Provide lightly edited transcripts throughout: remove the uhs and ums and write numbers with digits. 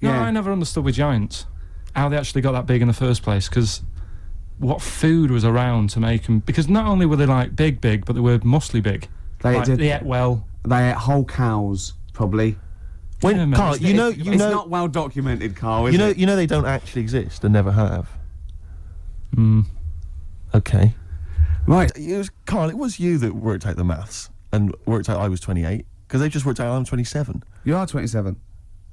No, Yeah. I never understood with giants how they actually got that big in the first place, because what food was around to make them... Because not only were they, like, big, but they were muscly big. They ate well. They ate whole cows, probably. When, Carl, you know... It's not well documented, Carl, is it? You know they don't actually exist and never have. Okay. Right. Carl, it was you that worked out the maths and worked out I was 28, because they just worked out I'm 27. You are 27.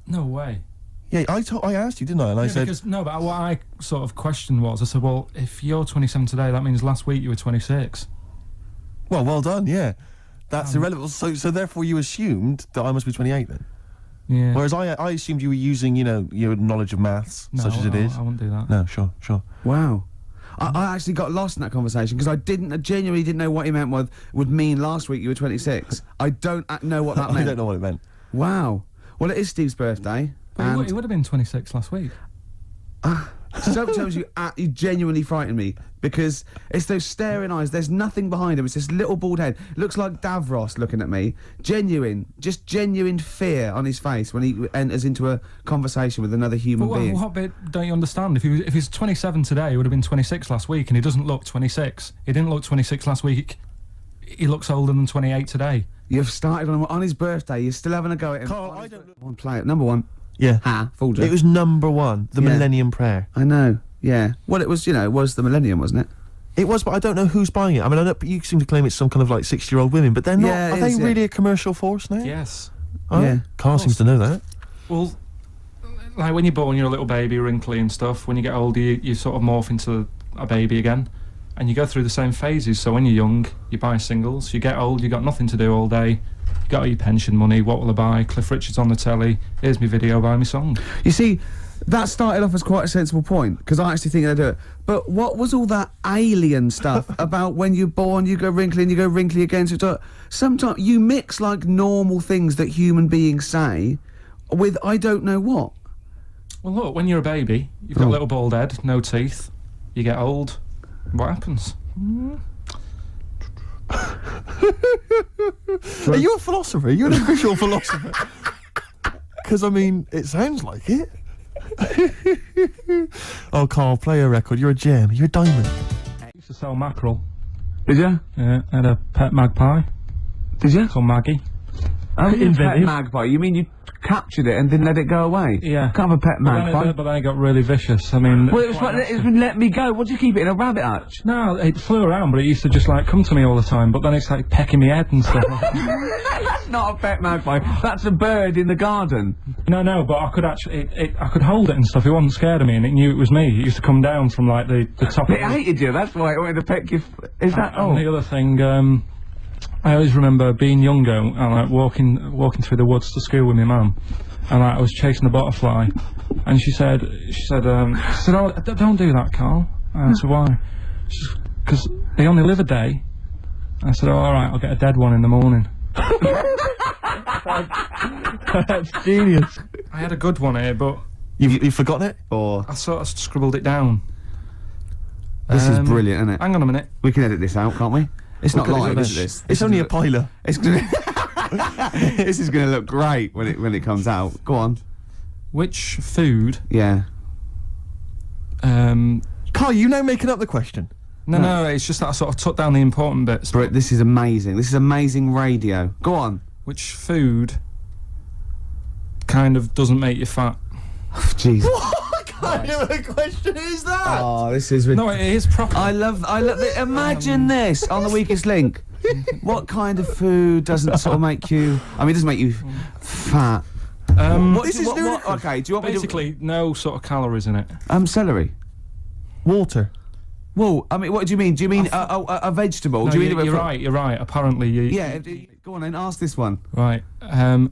No way. Yeah, I asked you, didn't I? And I said... Because, no, but what I sort of questioned was, I said, well, if you're 27 today, that means last week you were 26. Well done, yeah. That's irrelevant. So therefore you assumed that I must be 28 then? Yeah. Whereas I assumed you were using, you know, your knowledge of maths, such as it is. I wouldn't do that. No, sure. Wow. I actually got lost in that conversation because I genuinely didn't know what he meant would mean last week you were 26. I don't know what that meant. I don't know what it meant. Wow. Well, it is Steve's birthday. But he would have been 26 last week. Sometimes you genuinely frighten me because it's those staring eyes. There's nothing behind him. It's this little bald head. Looks like Davros looking at me. Genuine fear on his face when he enters into a conversation with another human being. What bit don't you understand? If he's 27 today, he would have been 26 last week, and he doesn't look 26. He didn't look 26 last week. He looks older than 28 today. You've started on his birthday. You're still having a go at him. Carl, I don't... One player, number one. Yeah. Fooled you. It was number one, the Millennium Prayer. I know, yeah. Well, it was, it was the Millennium, wasn't it? It was, but I don't know who's buying it. I mean, I know, but you seem to claim it's some kind of, like, 60-year-old women, but they're not. Yeah, are they really a commercial force now? Yes. Oh, Yeah. Carl seems to know that. Well, like when you're born, you're a little baby, wrinkly and stuff. When you get older, you sort of morph into a baby again. And you go through the same phases. So when you're young, you buy singles. You get old, you got nothing to do all day. You got all your pension money. What will I buy? Cliff Richard's on the telly. Here's my video, buy me song. You see, that started off as quite a sensible point, because I actually think they do it. But what was all that alien stuff about when you're born, you go wrinkly and you go wrinkly again? So sometimes you mix, like, normal things that human beings say with I don't know what. Well, look, when you're a baby, you've got a little bald head, no teeth. You get old. What happens? Are you a philosopher? Are you an official philosopher? Because, I mean, it sounds like it. Oh, Carl, play a record. You're a gem. You're a diamond. I used to sell mackerel. Did you? Yeah, I had a pet magpie. Did you? Called Maggie. Oh, you pet magpie. You mean you captured it and didn't let it go away? Yeah. Can't have a pet magpie. But then it got really vicious. I mean... Well, it's been let me go. What do you keep it in a rabbit hutch? No, it flew around, but it used to just, like, come to me all the time. But then it's, like, pecking me head and stuff. That's not a pet magpie. That's a bird in the garden. No, but I could actually... I could hold it and stuff. It wasn't scared of me, and it knew it was me. It used to come down from, like, the top It hated you. That's why it wanted to peck you. Is that... And the other thing... I always remember being younger and, like, walking through the woods to school with my mum. And, like, I was chasing a butterfly, and she said, oh, don't do that, Carl. And I said, why? She said, because they only live a day. And I said, oh, all right, I'll get a dead one in the morning. That's genius. I had a good one here, but... You've forgotten it? Or... I sort of scribbled it down. This is brilliant, isn't it? Hang on a minute. We can edit this out, can't we? It's not live, is this? It's only a piler. It's gonna this is going to look great when it comes out. Go on. Which food... Yeah. Carl, you now making up the question? No, it's just that I sort of took down the important bits. But this is amazing. This is amazing radio. Go on. Which food kind of doesn't make you fat? Jeez. What kind of a question is that? Oh, this is... No, it is proper. I love imagine this on the Weakest Link. What kind of food doesn't sort of make you... I mean, it doesn't make you fat. This is ludicrous. Okay, do you want Basically, no sort of calories in it. Celery. Water. Well, I mean, what do you mean? Do you mean a vegetable? No, do you mean you're right. Apparently, you... Yeah, go on then, ask this one. Right.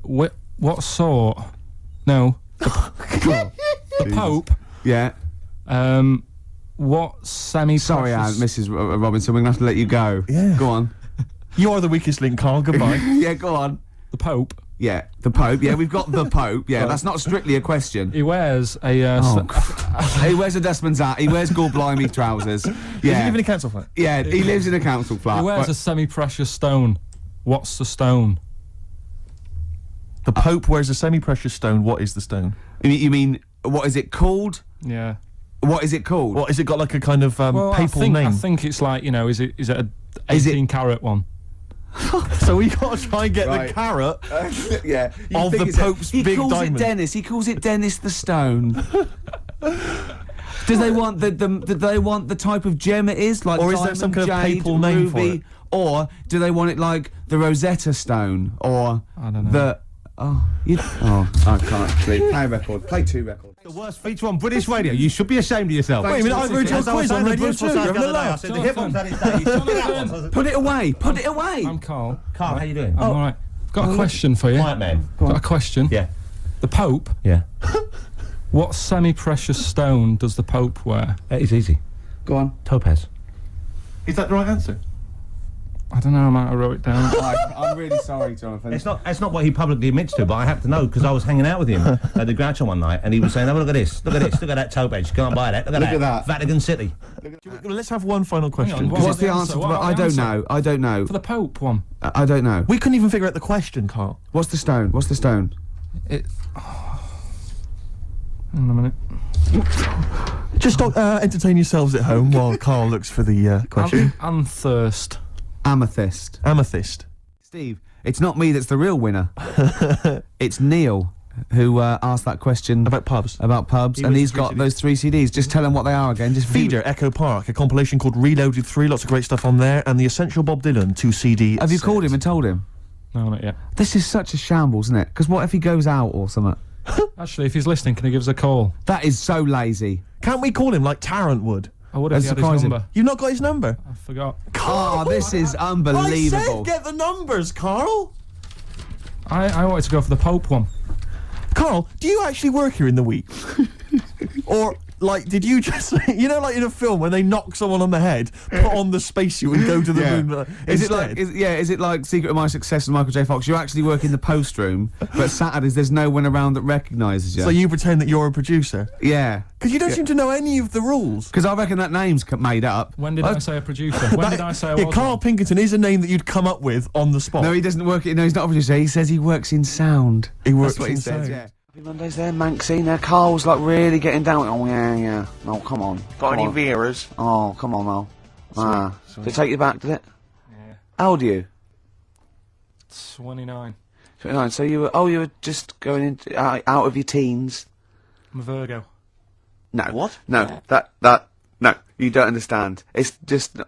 What sort... No. The Pope. Yeah. What semi-precious... Sorry, Mrs. Robinson, we're going to have to let you go. Yeah. Go on. You are the Weakest Link, Carl. Goodbye. Yeah, go on. The Pope. Yeah, the Pope. Yeah, we've got the Pope. Yeah, that's not strictly a question. He wears a... He wears a dustman's hat. He wears gaurblimey trousers. Yeah. Does he live in a council flat? Yeah, he lives in a council flat. He wears a semi-precious stone. What's the stone? The Pope wears a semi-precious stone. What is the stone? You mean, what is it called? Yeah. What is it called? What, is it got like a kind of papal name? I think it's like, you know, is it a 18 carat one? So we got to try and get Right. the carrot Yeah. of the Pope's big diamond. He calls it Dennis the Stone. Do they want the type of gem it is, like Or is there diamond, some kind of jade, papal name for ruby, it? or do they want it like the Rosetta Stone, or I don't know. I can't sleep. Play a record. Play 2 records. The worst feature on British radio. You should be ashamed of yourself. Wait a minute, I'm going to As a I was quiz saying on the radio Bruce too. was saying You're the other day, I allowed. said the hip ones had his day. You saw me that one. Put it away. Put it away. I'm Carl. Carl, how you doing? I'm alright. Got a question for you. Quiet man. Got a question. Yeah. The Pope. Yeah. What semi-precious stone does the Pope wear? That is easy. Go on. Topaz. Is that the right answer? I don't know. I might have wrote it down. I'm really sorry, Jonathan. It's not what he publicly admits to, but I have to know because I was hanging out with him at the Groucho one night, and he was saying, "Oh, look at this, look at this, look at that topaz. Can't buy that. Look at that. Vatican City." Let's have one final question. What What's was the answer? What about I the don't answer? know. I don't know. For the Pope one. I don't know. We couldn't even figure out the question, Carl. What's the stone? What's the stone? Hang on a minute. Just entertain yourselves at home while Carl looks for the question. Anthurst. Amethyst. Amethyst. Steve, it's not me that's the real winner. It's Neil who asked that question About pubs. and was he's the got 3 CDs. those 3 CDs. Just tell him what they are again. Just Feeder Echo Park, a compilation called Reloaded 3, lots of great stuff on there, and the Essential Bob Dylan 2 CD. Have you set. called him and told him? No, not yet. This is such a shambles, isn't it? Because what if he goes out or something? Actually, if he's listening, can he give us a call? That is so lazy. Can't we call him like Tarrant would? I would have That's had his surprising. number. You've not got his number? I forgot. Oh, this is unbelievable. I said get the numbers, Carl. I wanted to go for the Pope one. Carl, do you actually work here in the week? Or, like, did you just, you know, like in a film when they knock someone on the head, put on the spacesuit and go to the moon Is instead? it like Secret of My Success with Michael J. Fox? You actually work in the post room, but Saturdays there's no one around that recognises you. So you pretend that you're a producer? Yeah. Because you don't seem to know any of the rules. Because I reckon that name's made up. When did I say a producer? When did I say I was? Carl one? Pilkington is a name that you'd come up with on the spot. No, he doesn't work. No, he's not a producer. He says he works in sound. He works That's what in he says. sound. Yeah. Happy Mondays there, Manxie. Now Carl's like really getting down. Oh yeah. Oh come on. Got Come any on. Vieras? Oh come on, Mel. Did it take you back? Did it? Yeah. How old are you? 29. 29. So you were just going into out of your teens. I'm a Virgo. No. What? No. No. You don't understand. It's just.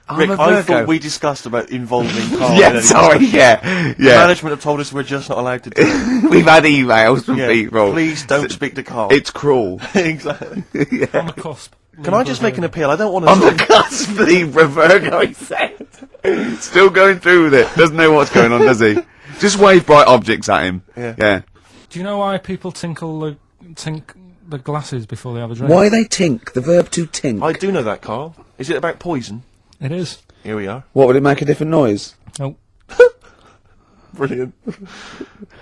I'm Rick, a I Virgo. thought we discussed about involving Carl. Yeah, in any sorry. discussion. Yeah. Management have told us we're just not allowed to do it. We've had emails from Yeah, people. please don't speak to Carl. It's cruel. Exactly. On the cusp. Can I just make an appeal? I don't want to. On the cusp, Libra Virgo, he said. Still going through with it. Doesn't know what's going on, does he? Just wave bright objects at him. Yeah. Do you know why people tink the glasses before they have a drink? Why they tink? The verb to tink. I do know that, Carl. Is it about poison? It is. Here we are. What, would it make a different noise? Oh. Brilliant.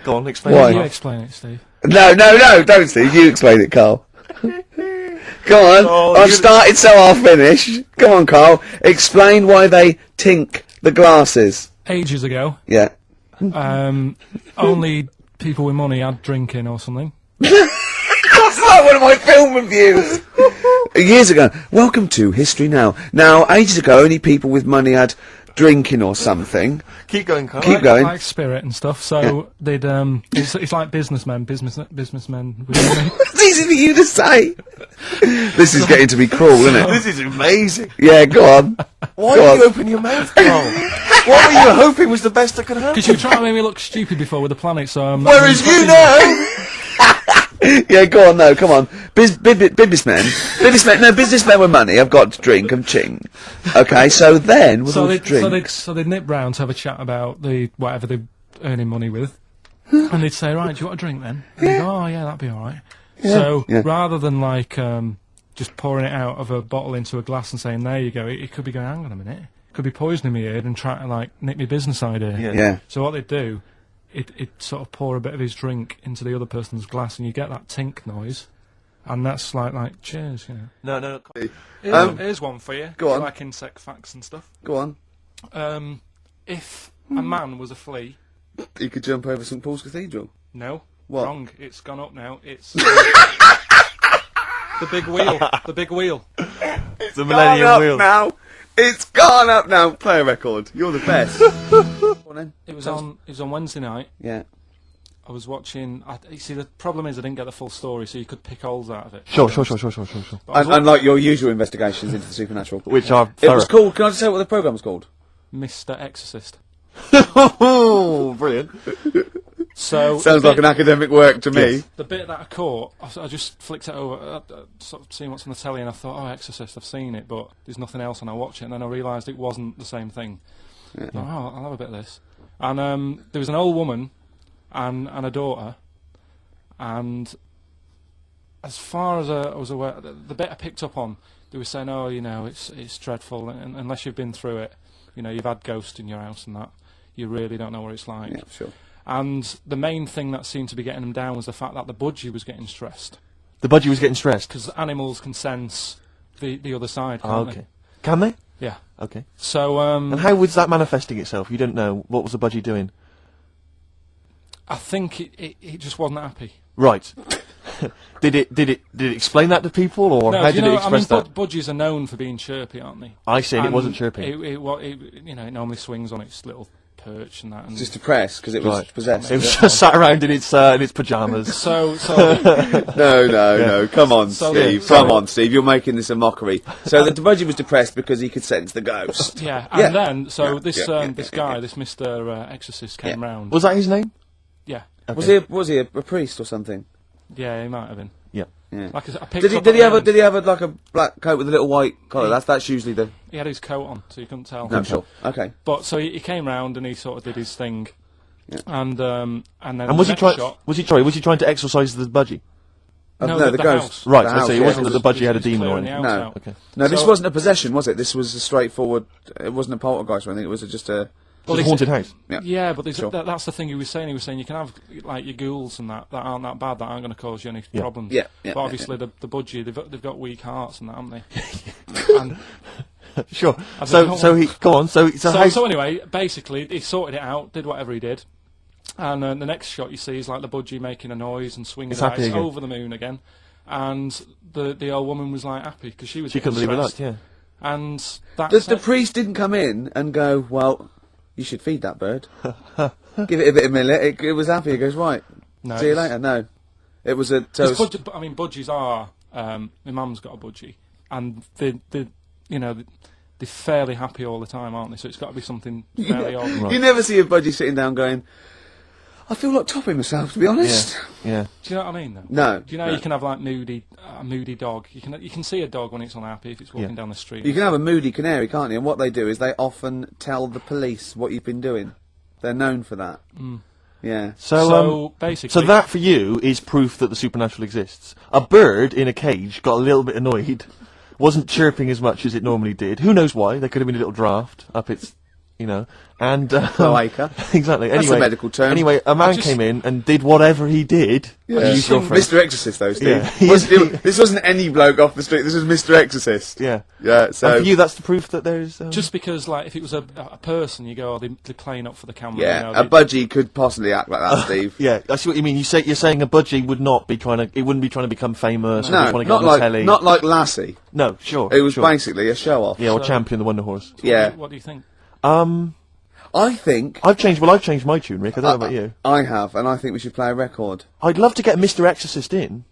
Go on, explain. Why? it, You Carl. explain it, Steve. No, don't Steve. You explain it, Carl. Go on. Oh, I've you- started, so I'll finish. Go on, Carl. Explain why they tink the glasses. Ages ago, Yeah. only people with money had drinking or something. That's like one of my film reviews. Years ago. Welcome to History Now. Now, ages ago, only people with money had drinking or something. Keep going, Carl. Keep going. Like spirit and stuff. So they'd it's like businessmen with money. It's easy for you to say. This is getting to be cruel, isn't it? This is amazing. Yeah, go on. Why Go did on. you open your mouth, Carl? What were you hoping was the best that could happen? Because you were trying to make me look stupid before with the planet, so I'm Whereas you know. Yeah, go on, no, come on. Businessmen with money have got to drink and ching. Okay, so then, with all the drinks... So they'd nip round to have a chat about the whatever they're earning money with, and they'd say, "Right, do you want a drink then?" And they'd go, "Oh yeah, that'd be all right." So Yeah. rather than like just pouring it out of a bottle into a glass and saying, "There you go," it could be going, "Hang on a minute," it could be poisoning me ear and trying to like nick my business idea. Yeah. So what they'd do, it'd sort of pour a bit of his drink into the other person's glass, and you get that tink noise. And that's like cheers, you know. No. Here's one for you. Go on. Like insect facts and stuff. Go on. If a man was a flea He could jump over St Paul's Cathedral. No. What? Wrong. It's gone up now. It's... the big wheel. The big wheel. It's the Millennium Gone up Wheel. now. It's gone up now. Play a record. You're the best. Go on then. It was on Wednesday night. Yeah. I was watching... you see, the problem is I didn't get the full story, so you could pick holes out of it. Sure. But I was Unlike your usual investigations into the supernatural. Which are It thorough. was called... Can I just say what the programme was called? Mr. Exorcist. Oh, brilliant. So Sounds like an academic work to me. Yes. the bit that I caught, I just flicked it over, sort of seeing what's on the telly, and I thought, oh, Exorcist, I've seen it, but there's nothing else, and I watch it, and then I realised it wasn't the same thing. Yeah. I thought, oh, I'll have a bit of this. And there was an old woman and a daughter, and as far as I was aware, the bit I picked up on, they were saying, oh, you know, it's dreadful, and unless you've been through it, you know, you've had ghosts in your house and that, you really don't know what it's like. Yeah, sure. And the main thing that seemed to be getting them down was the fact that the budgie was getting stressed. The budgie was getting stressed. Because animals can sense the other side, Oh, can't okay. they? Can they? Yeah. Okay. So, And how was that manifesting itself? You didn't know. What was the budgie doing? I think it just wasn't happy. Right. Did it explain that to people, or how did it express that? Budgies are known for being chirpy, aren't they? I see, and it And wasn't chirping. It normally swings on its little perch and that. And Just depressed because it was Right. possessed. It was just sat around in its pajamas. so No. Come on, So Steve. the- Come on, Steve. You're making this a mockery. So the budgie was depressed because he could sense the ghost. yeah, Yeah. and then this Yeah. guy, this Mr. Exorcist, came round. Was that his name? Yeah, Okay. Was he a priest or something? yeah, he might have been. Yeah. Yeah. Like I picked Did he? up Did he at have the end. like a black coat with a little white collar? That's usually the. He had his coat on, so you couldn't tell. No, sure. Okay. But so he came round and he sort of did his thing, Yeah. and then And was the he trying? next shot, Was he trying to exorcise the budgie? No, no, the ghost. house. Right. The I house, see. It yeah. wasn't that the budgie had a was demon or clearing the anything. house No. out. Okay. No, this So- wasn't a possession, was it? This was a straightforward. It wasn't a poltergeist or anything. It was just a. Well, he a haunted said- house. Yeah, but Sure. that's the thing he was saying. He was saying you can have like your ghouls and that aren't that bad, that aren't going to cause you any Yeah. problems. Yeah, but obviously the budgie, they've got weak hearts and that, haven't they? and Sure. I So don't know. he go on. So how? so anyway, basically he sorted it out, did whatever he did, and the next shot you see is like the budgie making a noise and swinging It's the happy dice again. over the moon again, and the old woman was like happy because she was She couldn't believe her luck. stressed. Yeah. And that's The it. priest didn't come in and go, well, you should feed that bird. Give it a bit of millet. It was happy. He goes, right. No, See you it's- later. No. It was a. So Because budgies are. My mum's got a budgie, and they're fairly happy all the time, aren't they? So it's got to be something fairly odd. you never see a budgie sitting down going, I feel like topping myself, to be honest. Yeah. Do you know what I mean? Though? No. Do you know no. you can have like a moody dog? You can see a dog when it's unhappy if it's walking down the street. You can have a moody canary, can't you? And what they do is they often tell the police what you've been doing. They're known for that. Yeah. So basically, So that for you is proof that the supernatural exists. A bird in a cage got a little bit annoyed, wasn't chirping as much as it normally did. Who knows why? There could have been a little draft up its, and Cloaca. exactly. That's Anyway, a medical term. Anyway, a man came in and did whatever he did. Yeah. And used your phrase. Mr. Exorcist, though, Steve. Yeah. This wasn't any bloke off the street. This was Mr. Exorcist. Yeah. Yeah. So And for you, that's the proof that there's. just because like if it was a person, you go, oh, they're playing up for the camera. yeah, you know, a budgie could possibly act like that, Steve. Yeah, I see what you mean. You're saying a budgie would not be trying to. It wouldn't be trying to become famous. No, or want to get not on the like telly. not like Lassie. No, sure. It was sure. basically a show off. Yeah, or So- Champion the Wonder Horse. Yeah. What do you think? I think I've changed my tune, Rick. I don't know about you. I have, and I think we should play a record. I'd love to get Mr. Exorcist in.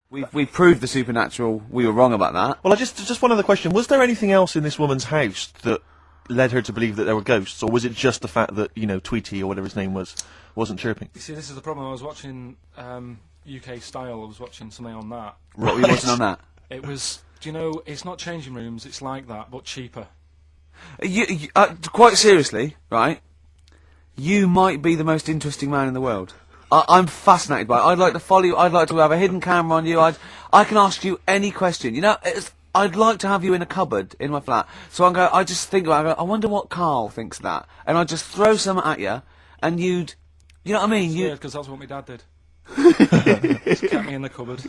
We proved the supernatural. We were wrong about that. Well, just one other question. Was there anything else in this woman's house that led her to believe that there were ghosts, or was it just the fact that, Tweety, or whatever his name was, wasn't chirping? You see, this is the problem. I was watching UK Style. I was watching something on that. What were you watching on that? It was, it's not changing rooms. It's like that, but cheaper. Quite seriously, right? You might be the most interesting man in the world. I'm fascinated by it. I'd like to follow you. I'd like to have a hidden camera on you. I can ask you any question. I'd like to have you in a cupboard in my flat. So I just think about it. I wonder what Karl thinks of that. And I'd just throw some at you, and you know what I mean? Yeah, because that's what my dad did. Just kept me in the cupboard.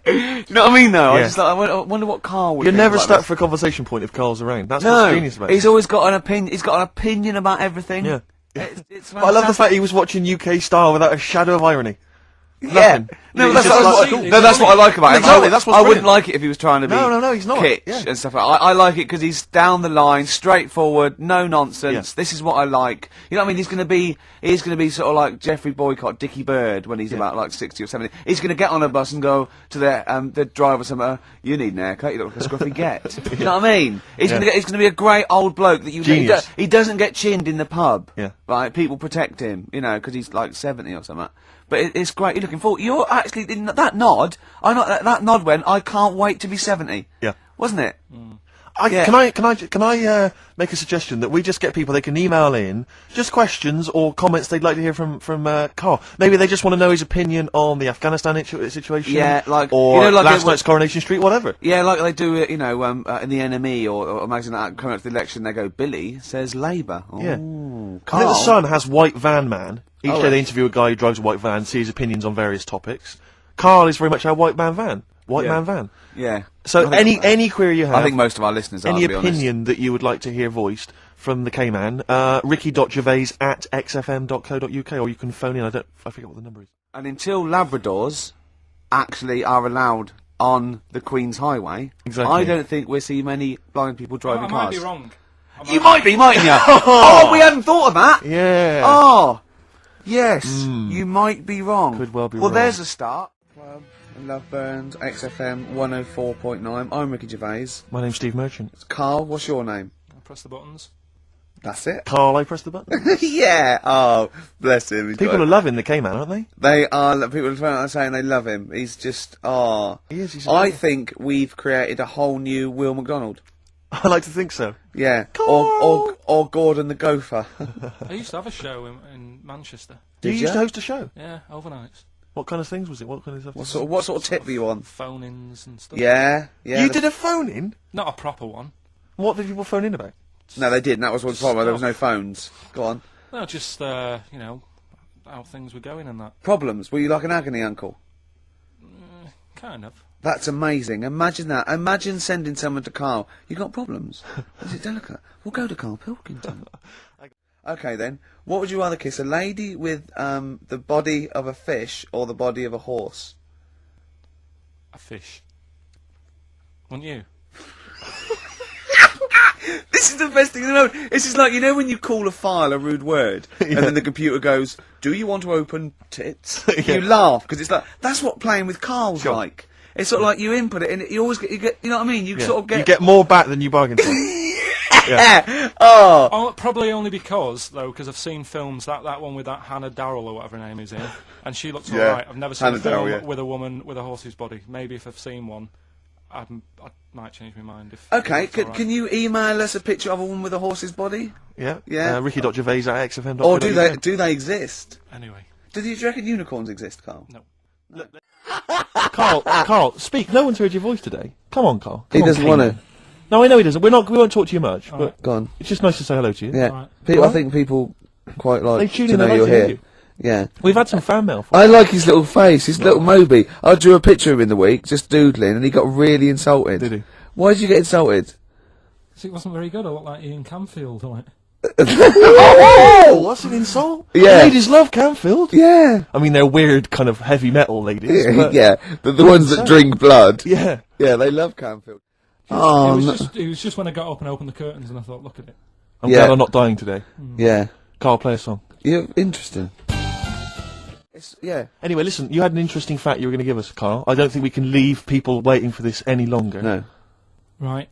You know what I mean, though? Yeah. I wonder what Karl would You're think never about stuck this. for a conversation point if Carl's around. That's No, what's genius about he's it. always got an opinion. He's got an opinion about everything. Yeah. It's But I love the fact he was watching UK Style without a shadow of irony. Yeah. Nothing. No, He's that's, just that's, like- no, that's what I like about him. Exactly, that's what's I wouldn't brilliant. like it if he was trying to be No, he's not. kitsch Yeah. and stuff like that. I like it because he's down the line, straightforward, no nonsense. Yeah. This is what I like. You know what I mean? He's going to be sort of like Jeffrey Boycott, Dickie Bird when he's about like 60 or 70. He's going to get on a bus and go to the driver somewhere. You need an haircut. You look like a scruffy get. You know what I mean? He's going to be a great old bloke that Genius. he doesn't get chinned in the pub. Yeah. Right? People protect him, you know, because he's like 70 or something. But it's great. You're looking forward. You're actually in that nod. That nod went. I can't wait to be 70. Yeah. Wasn't it? Can I make a suggestion that we just get people, they can email in just questions or comments they'd like to hear from Karl. Maybe they just want to know his opinion on the Afghanistan situation. Yeah, like or you know, like last night's Coronation Street, whatever. Yeah, like they do it. You know, in the NME or imagine that coming up to the election, they go, Billy says Labour. Yeah. Ooh, I think the Karl. Sun has White Van Man. Each Oh, day right. they interview a guy who drives a white van, see his opinions on various topics. Karl is very much our white man van. White Yeah. man van. Yeah. So I think- any query you have, I think most of our listeners are. any to be honest. opinion that you would like to hear voiced from the K-Man, ricky.gervais@xfm.co.uk, or you can phone in. I forget what the number is. And until Labradors actually are allowed on the Queen's Highway, Exactly. I don't think we'll see many blind people driving I cars. might be wrong. You might be, mightn't you? Oh, we hadn't thought of that. Yeah. Oh, yes, you might be wrong. Could well be Well, wrong. there's a start. Club, Love Burns, XFM 104.9. I'm Ricky Gervais. My name's Steve Merchant. Carl, what's your name? I press the buttons. That's it. Karl, I press the button. Yeah. Oh, bless him. He's People got are loving the K-Man, aren't they? They are. People are saying they love him. He's just. Oh. He is. He's I lovely. think we've created a whole new Will McDonald. I like to think so. Yeah. Carl! Or Gordon the Gopher. I used to have a show in Manchester. You Did used to ya? host a show. Yeah, overnights. What kind of things was it? What kind of stuff? What sort of tip were you on? Phone-ins and stuff. Yeah. Yeah. You did a phone-in? Not a proper one. What did people phone in about? No, they didn't. That was one problem. There was no phones. Go on. No, just, you know, how things were going and that. Problems. Were you like an agony uncle? Kind of. That's amazing. Imagine that. Imagine sending someone to Carl. You got problems? Is it delicate? We'll go to Karl Pilkington. Okay then. What would you rather kiss? A lady with the body of a fish or the body of a horse? A fish. Wouldn't you? This is the best thing to know. It's just like, you know when you call a file a rude word and then the computer goes, do you want to open tits? You laugh because it's like, that's what playing with Carl's Sure. like. It's sort of like you input it and you always get, you know what I mean? You sort of get... You get more back than you bargained for. Yeah. Oh. Oh, probably only because, though, because I've seen films, that one with that Hannah Darrell or whatever her name is in, and she looks Yeah. alright. I've never seen Hannah a film Darrell, yeah. with a woman with a horse's body. Maybe if I've seen one, I might change my mind. If Okay, if it's alright. can you email us a picture of a woman with a horse's body? Yeah. Yeah. Ricky.gervais@xfm.co.uk. Or do they exist? Anyway, Do you reckon unicorns exist, Carl? no. Karl, speak. No one's heard your voice today. Come on, Karl. He Come on, doesn't want K-Man. to. No, I know he doesn't. We won't talk to you much, but Go on. it's just nice to say hello to you. Yeah. Alright. People, I What? think people quite like They tune to in, know they you're like to hear here. you. Yeah. We've had some fan mail for I like his little face, his little Moby. I drew a picture of him in the week, just doodling, and he got really insulted. Did he? Why did you get insulted? So it wasn't very good. I looked like Ian Camfield, like. Oh, what's an insult? Yeah. Ladies love Canfield. Yeah. I mean, they're weird kind of heavy metal ladies. but Yeah. The ones that drink blood. Yeah. Yeah, they love Canfield. It was just when I got up and opened the curtains and I thought, look at it. I'm Yeah. glad I'm not dying today. Yeah. Karl, play a song. You're interesting. Yeah. Anyway, listen, you had an interesting fact you were going to give us, Karl. I don't think we can leave people waiting for this any longer. No. Right.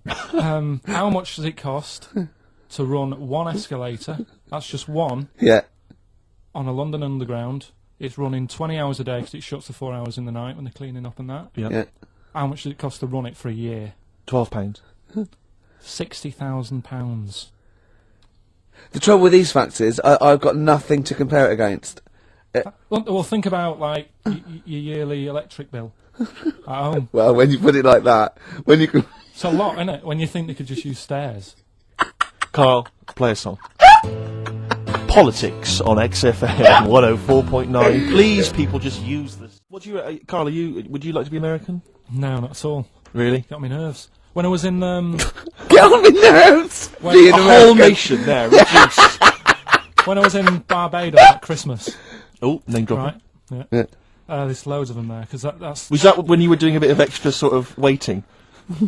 How much does it cost to run one escalator? That's just one Yeah. on a London Underground. It's running 20 hours a day because it shuts for 4 hours in the night when they're cleaning up and that. Yeah. Yeah. How much does it cost to run it for a year? £12. £60,000. The trouble with these facts is, I've got nothing to compare it against. Well, think about, like, your yearly electric bill at home. Well, when you put it like that, when you can... It's a lot, isn't it, when you think they could just use stairs. Karl, play a song. Politics on XFM 104.9. Please, people, just use this. What do you, Karl? Would you like to be American? No, not at all. Really? Got me nerves. When I was in Get on my nerves. Being A whole American. nation there, reduced. when I was in Barbados at Christmas, Oh, name dropping. right? Yeah. There's loads of them there because that's Was that when you were doing a bit of extra sort of waiting? Was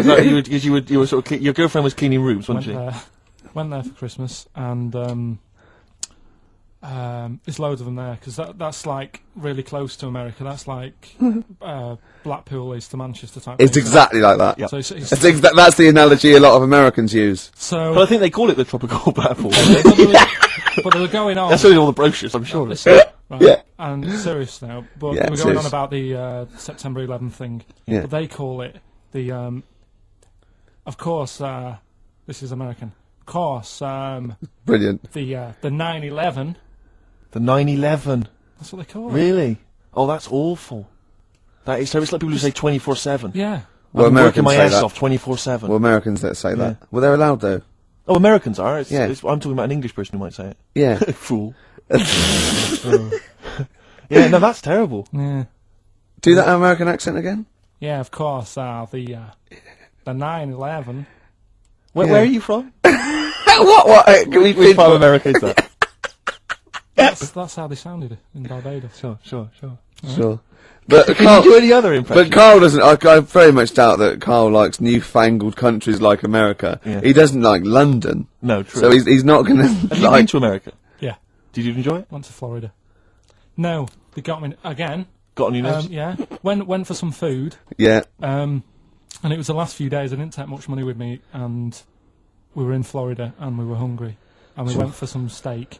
that you were sort of your girlfriend was cleaning rooms, wasn't she? Went there for Christmas, and there's loads of them there because that's like really close to America. That's like Blackpool is to Manchester type. It's thing. exactly like that. Yeah. So it's That's the analogy a lot of Americans use. so. But I think they call it the tropical platform. But they were going on. That's only all the brochures, I'm sure. Listen, right, Yeah. And serious now, but Yeah, they were going serious. on about the September 11th thing. Yeah. But they call it the. Of course, this is American. Of course, Brilliant. the 9/11. The 9/11. That's what they call it. Really? Oh, that's awful. That is. So it's like people who say 24/7. Yeah. Well, I'm working Americans my say ass that. off 24/7. Well, Americans that say that. Yeah. Well, they're allowed though. Oh, Americans are. Yeah. I'm talking about an English person who might say it. Yeah. Fool. Yeah, no, that's terrible. Yeah. Do that American accent again. Yeah. Of course, the 9/11. Where are you from? What? Can we Which part of America is that? That's how they sounded in Barbados. Sure. Sure. But Can Carl, you do any other impression? but Carl doesn't. I very much doubt that Carl likes newfangled countries like America. Yeah. He doesn't like London. No, true. So he's not going to Have you been like. to America? Yeah. Did you enjoy it? Went to Florida. No, they got me again. Got on your nerves? Yeah. Went for some food. Yeah. And it was the last few days. I didn't take much money with me, and we were in Florida, and we were hungry, and we went for some steak,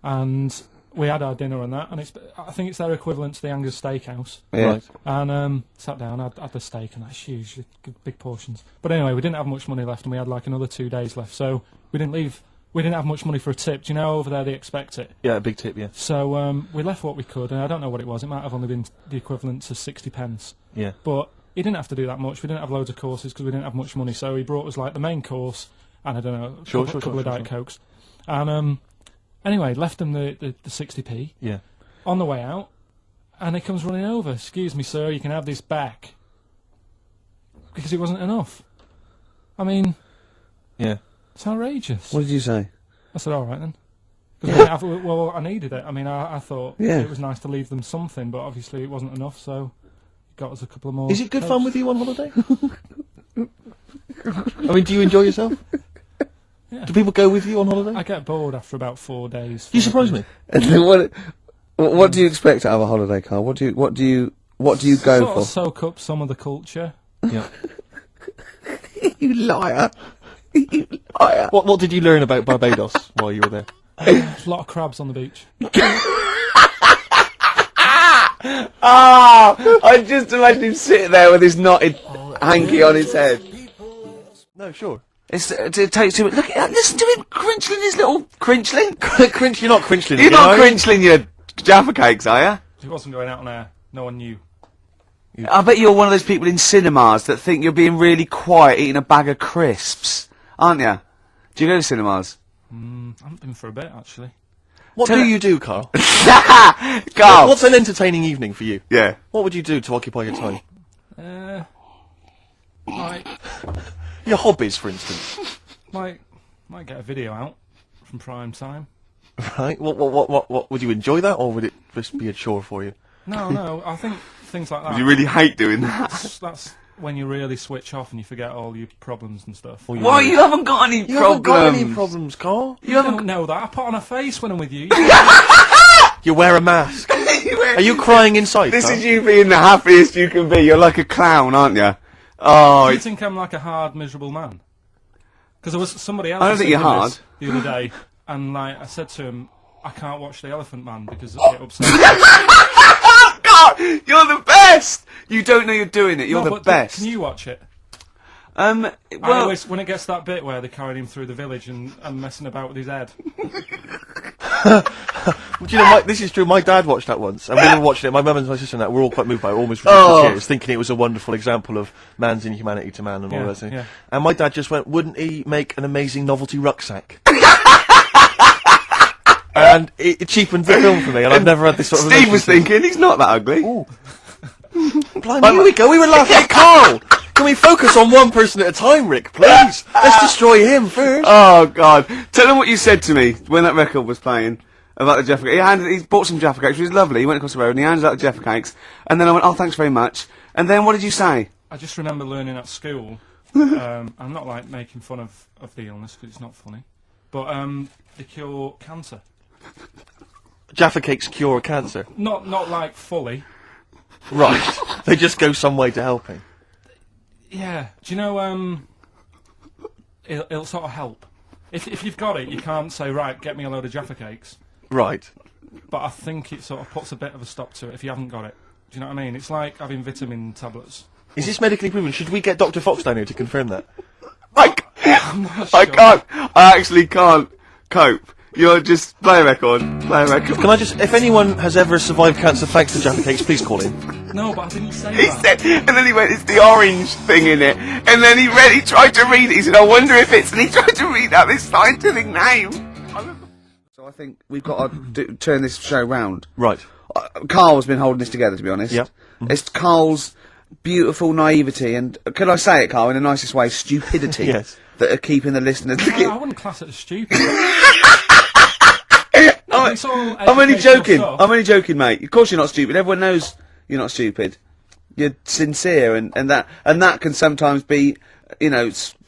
and we had our dinner and that, and I think it's their equivalent to the Angus Steakhouse. Yeah. Right. And sat down, had the steak, and that's huge, big portions. But anyway, we didn't have much money left, and we had like another 2 days left, so we didn't leave. We didn't have much money for a tip. Do you know over there they expect it? Yeah, a big tip, yeah. So we left what we could, and I don't know what it was. It might have only been the equivalent to 60 pence. Yeah. But he didn't have to do that much. We didn't have loads of courses because we didn't have much money. So he brought us like the main course and I don't know, a couple of Diet Cokes. And anyway, left him the 60p Yeah. on the way out, and he comes running over. Excuse me, sir, you can have this back because it wasn't enough. I mean, Yeah. it's outrageous. What did you say? I said, all right then. 'Cause well, I needed it. I mean, I thought Yeah. it was nice to leave them something, but obviously it wasn't enough, so he got us a couple of more. Is it good Cokes. fun with you on holiday? I mean, do you enjoy yourself? Yeah. Do people go with you on holiday? I get bored after about 4 days. You surprise me. And then what do you expect out of a holiday, Carl? What do you go Sort for? of soak up some of the culture. Yeah. You liar! You liar! What did you learn about Barbados while you were there? A lot of crabs on the beach. I just imagine him sitting there with his knotted hanky on his head. No, sure. It takes too much. Look at listen to him crinchling his little crinchling. You're not crinchling. You're again, not are you? crinchling your Jaffa cakes, are you? He wasn't going out on air. No one knew. I bet you're one of those people in cinemas that think you're being really quiet eating a bag of crisps, aren't you? Do you go to cinemas? I haven't been for a bit, actually. What Tell do it- you do, Carl? Carl! What's an entertaining evening for you? Yeah. What would you do to occupy your time? Might Your hobbies, for instance. might get a video out from prime time. Right? What would you enjoy that, or would it just be a chore for you? No, I think things like that. You really hate doing that. That's when you really switch off and you forget all your problems and stuff. Or Why, you haven't got any You problems? haven't got any problems, Carl. You don't know that. I put on a face when I'm with you. You wear a mask. Are you crying inside? This Carl? is you being the happiest you can be. You're like a clown, aren't you? Oh, Do you think I'm like a hard, miserable man? Because there was somebody else. I don't think you're hard. The other day, and like I said to him, I can't watch the Elephant Man because it upsets me. God, you're the best. You don't know you're doing it. You're No, the but best. Can you watch it? Well, I always, when it gets to that bit where they're carrying him through the village and messing about with his head. Do you know, this is true. My dad watched that once, and we were watching it. My mum and my sister and that were all quite moved by it, almost ridiculous tears, thinking it was a wonderful example of man's inhumanity to man and all that thing. Yeah. And my dad just went, "Wouldn't he make an amazing novelty rucksack?" And it cheapened the film for me, and I've never had this sort of. Steve was relationship. thinking he's not that ugly. Blimey, here we go. We were laughing at Carl. Can we focus on one person at a time, Rick, please? Let's destroy him first. Oh God! Tell them what you said to me when that record was playing about the Jaffa Cakes. He bought some Jaffa Cakes, which was lovely. He went across the road and he handed out the Jaffa Cakes, and then I went, "Oh, thanks very much." And then what did you say? I just remember learning at school. I'm not like making fun of the illness because it's not funny, but they cure cancer. Jaffa Cakes cure cancer. Not like fully. Right. They just go some way to helping. Yeah. Do you know? It'll sort of help. If you've got it, you can't say, right, get me a load of Jaffa Cakes. Right. But I think it sort of puts a bit of a stop to it if you haven't got it. Do you know what I mean? It's like having vitamin tablets. Is this medically proven? Should we get Dr. Fox down here to confirm that? I can't. I actually can't cope. You're just play a record. Play a record. Can I just, if anyone has ever survived cancer thanks to Jaffa Cakes, please call in. No, but I didn't say He that. said, and then he went, "It's the orange thing in it." And then he tried to read it. He said, "I wonder if it's," and he tried to read out this scientific name. So I think we've got to turn this show round. Right. Carl's been holding this together, to be honest. Yep. It's Carl's beautiful naivety and, can I say it, Carl, in the nicest way, stupidity. Yes. That are keeping the listeners. I wouldn't class it as stupid. No, it's all I'm only educational joking. stuff. I'm only joking, mate. Of course you're not stupid. Everyone knows you're not stupid. You're sincere, and that can sometimes be,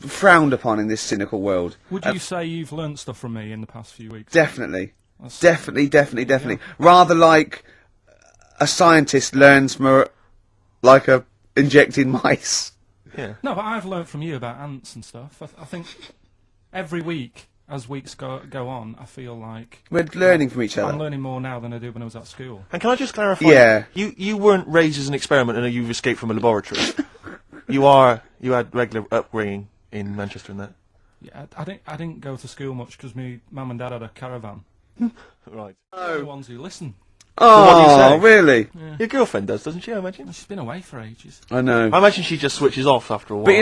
frowned upon in this cynical world. Would you say you've learnt stuff from me in the past few weeks? Definitely. Definitely. Rather like a scientist learns from injecting mice. Yeah. No, but I've learnt from you about ants and stuff. I think every week, as weeks go on, I feel like We're learning from each I'm other. learning more now than I did when I was at school. And can I just clarify? Yeah. You weren't raised as an experiment and you've escaped from a laboratory. You had regular upbringing in Manchester and that. Yeah, I didn't go to school much because my mum and dad had a caravan. Right. They're the ones who listen. Oh, what do you say? really? Your girlfriend does, doesn't she? I imagine. She's been away for ages. I know. I imagine she just switches off after a while. But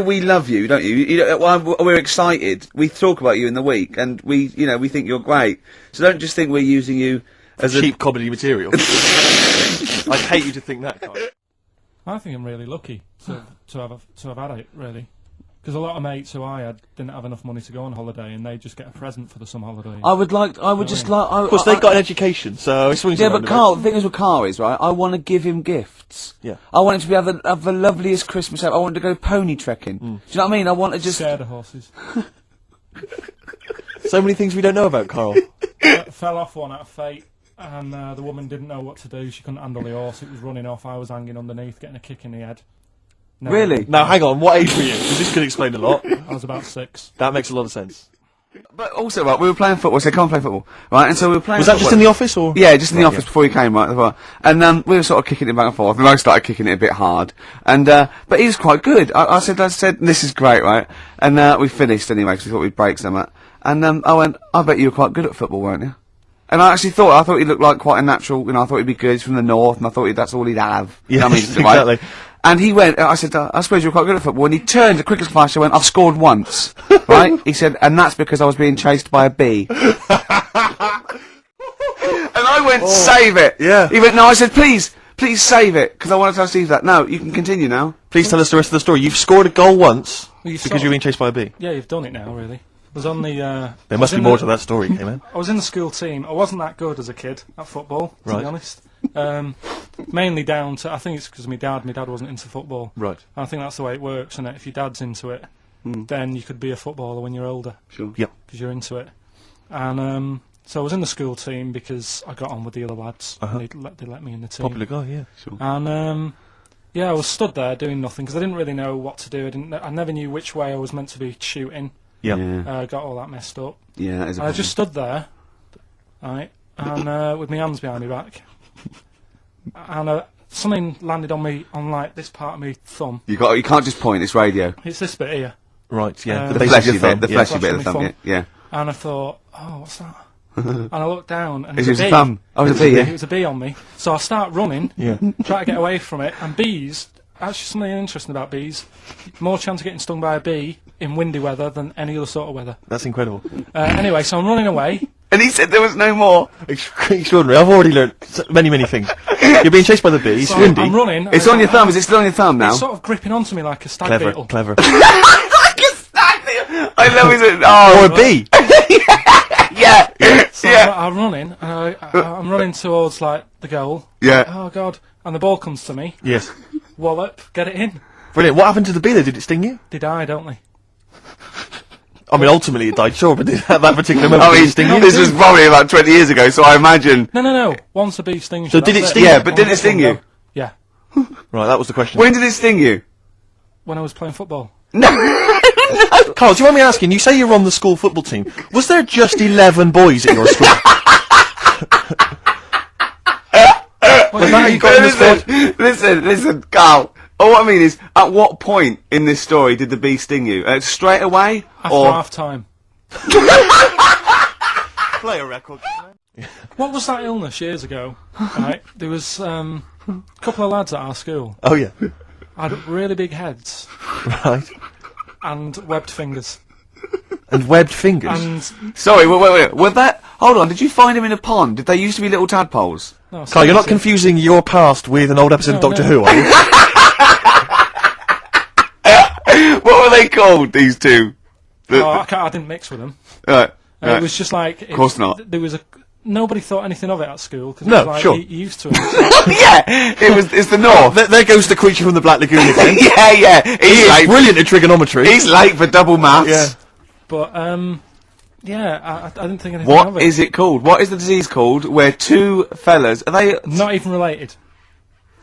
we love you, don't you? We're excited. We talk about you in the week, and we think you're great. So don't just think we're using you as cheap comedy material. I'd hate you to think that, Carl. I think I'm really lucky to have had it, really. Because a lot of mates who I had didn't have enough money to go on holiday, and they just get a present for the summer holiday. Of course, they've got an education, so it swings Yeah, around but a Carl, the thing is with Carl is, right, I want to give him gifts. Yeah. I want him to have the loveliest Christmas ever. I want him to go pony trekking. Do you know what I mean? I want to just... Scared of horses. So many things we don't know about Carl. Fell off one out of fate, and the woman didn't know what to do. She couldn't handle the horse. It was running off. I was hanging underneath, getting a kick in the head. No, Really? Now, hang on, what age were you? Because this could explain a lot. I was about 6. That makes a lot of sense. But also, right, we were playing football, so I can't play football, right? And so we were playing Was that football. just in the office, or? Yeah, just in the office before you came, right? And we were sort of kicking it back and forth, and I started kicking it a bit hard. And but he was quite good. I said, this is great, right? And we finished anyway, because we thought we'd break some. And I went, I bet you were quite good at football, weren't you? And I thought he looked like quite a natural, I thought he'd be good. He's from the north, and I thought that's all he'd have. You know what I mean? Exactly. And he went, I said, I suppose you're quite good at football. And he turned, the quickest flash, I went, I've scored once. Right? He said, and that's because I was being chased by a bee. And I went, save it. Yeah. He went, no, I said, please save it. Because I want to tell Steve that. No, you can continue now. Please tell us the rest of the story. You've scored a goal once Well, because you're being chased by a bee. Yeah, you've done it now, really. I was on the... There must be more to that story, man. I was in the school team. I wasn't that good as a kid at football, to Right. be honest. Mainly down to, I think it's because my dad wasn't into football. Right. And I think that's the way it works, and if your dad's into it, then you could be a footballer when you're older. Sure. Yep. Because you're into it. And so I was in the school team because I got on with the other lads. And they let me in the team. Popular guy, yeah. Sure. And yeah, I was stood there doing nothing because I didn't really know what to do. I never knew which way I was meant to be shooting. Yeah. Got all that messed up. Yeah, that is a And I just stood there, right, and with my hands behind my back, and something landed on me on like this part of my thumb. You can't just point. It's radio. It's this bit here, Right, yeah. The The base of fleshy your bit. thumb, The yeah. fleshy bit of the Fleshy thumb. Yeah. and I thought, oh, what's that? And I looked down, and Is it was it a a bee. thumb? Oh, it's a bee. It Yeah. was a bee on me. So I start running, Yeah. try to get away from it, and bees. Actually, something interesting about bees: more chance of getting stung by a bee in windy weather than any other sort of weather. That's incredible. Anyway, so I'm running away. And he said there was no more. Extraordinary. I've already learned many things. You're being chased by the bee. It's So windy. I'm running. It's on your thumb. Is it still on your thumb now? It's sort of gripping onto me like a stag Clever, beetle. clever. I love it. Oh, Or a bee. yeah. So Yeah. I'm running, and I'm running towards like the goal. Yeah. Oh God! And the ball comes to me. Yes. Wallop, get it in. Brilliant. What happened to the bee though? Did it sting you? They die, don't they? I mean, ultimately it died, sure, but at that particular moment, I did mean, it sting you? this was probably about 20 years ago, so I imagine. No. Once a bee stings So you, did that's it sting Yeah, you? but didn't it sting you? Yeah. Right, that was the question. When did it sting you? When I was playing football. Carl, do you mind me asking, you say you're on the school football team. Was there just 11 boys at your school? Was that how you got in the squad? Listen, Carl. All I mean is, at what point in this story did the bee sting you? Straight away? After Or half time. Play a record. What was that illness years ago? Right, there was a couple of lads at our school Oh, yeah. had really big heads Right. and webbed fingers. And webbed fingers. And Sorry, wait. Was that... Hold on, did you find him in a pond? Did they used to be little tadpoles? no, Carl, you're not seriously. confusing your past with an old episode of No, Doctor no. Who, are you? What were they called, these two? Oh, I didn't mix with them. Right. It was just like... Of course not. There was nobody thought anything of it at school. Cause No, it was like, sure. You used to it. Yeah! It's the north. There goes the creature from the Black Lagoon again. yeah. He He's is late. brilliant at trigonometry. He's late for double maths. Yeah. But, yeah, I didn't think anything What of it. is it called? What is the disease called where two fellas... Are they... Not even related.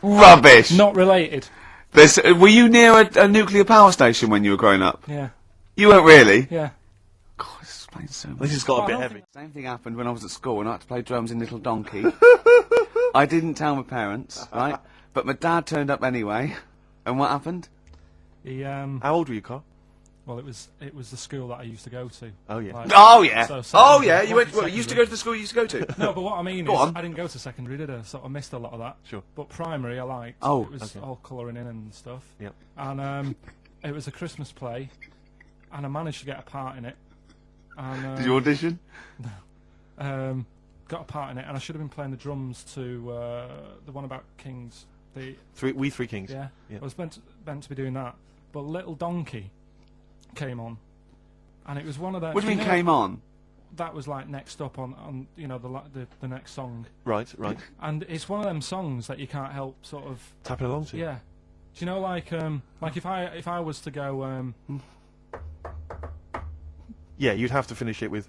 Rubbish! Not related. Were you near a nuclear power station when you were growing up? Yeah. You weren't really? Yeah. God, this explains so much. This has got a I bit don't heavy. Same thing happened when I was at school and I had to play drums in Little Donkey. I didn't tell my parents, right? But my dad turned up anyway. And what happened? He, How old were you, Carl? well, it was the school that I used to go to. Oh, yeah. Like, Oh, yeah. So Oh, secondary- yeah. You went. secondary. Well, you used to go to the school you used to go to. No, but what I mean Go is, on. I didn't go to secondary, did I? So I missed a lot of that. Sure. But primary, I liked. Oh, it was all colouring in and stuff. Yep. And it was a Christmas play, and I managed to get a part in it. And Did you audition? got a part in it, and I should have been playing the drums to the one about Kings. The We Three Kings. yeah, Yeah. I was meant to be doing that, but Little Donkey came on, and it was one of them. What do you mean came on? That was like next up on the next song, Right. and it's one of them songs that you can't help sort of Tapping along to. yeah. Do you know like if I was to go Yeah, you'd have to finish it with.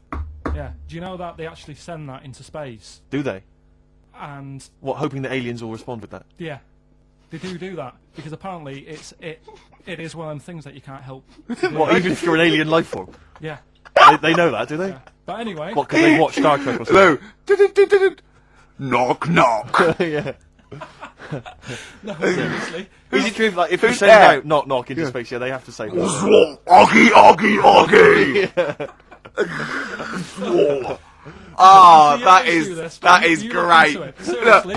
yeah. Do you know that they actually send that into space Do they? and What, hoping that aliens will respond with that? yeah. They do that because apparently it is one of them things that you can't help. What, even if you're an alien life form? Yeah. They know that, do they? Yeah. But anyway, What, because they watch Star Trek or something? Hello. Knock, knock. Yeah. no, seriously. Is it true, like, if you who's send there? out knock knock into space, yeah, they have to say that. Oggy, oggy, oggy. Oh, You that don't do is this, but that is you look great. into it. Seriously.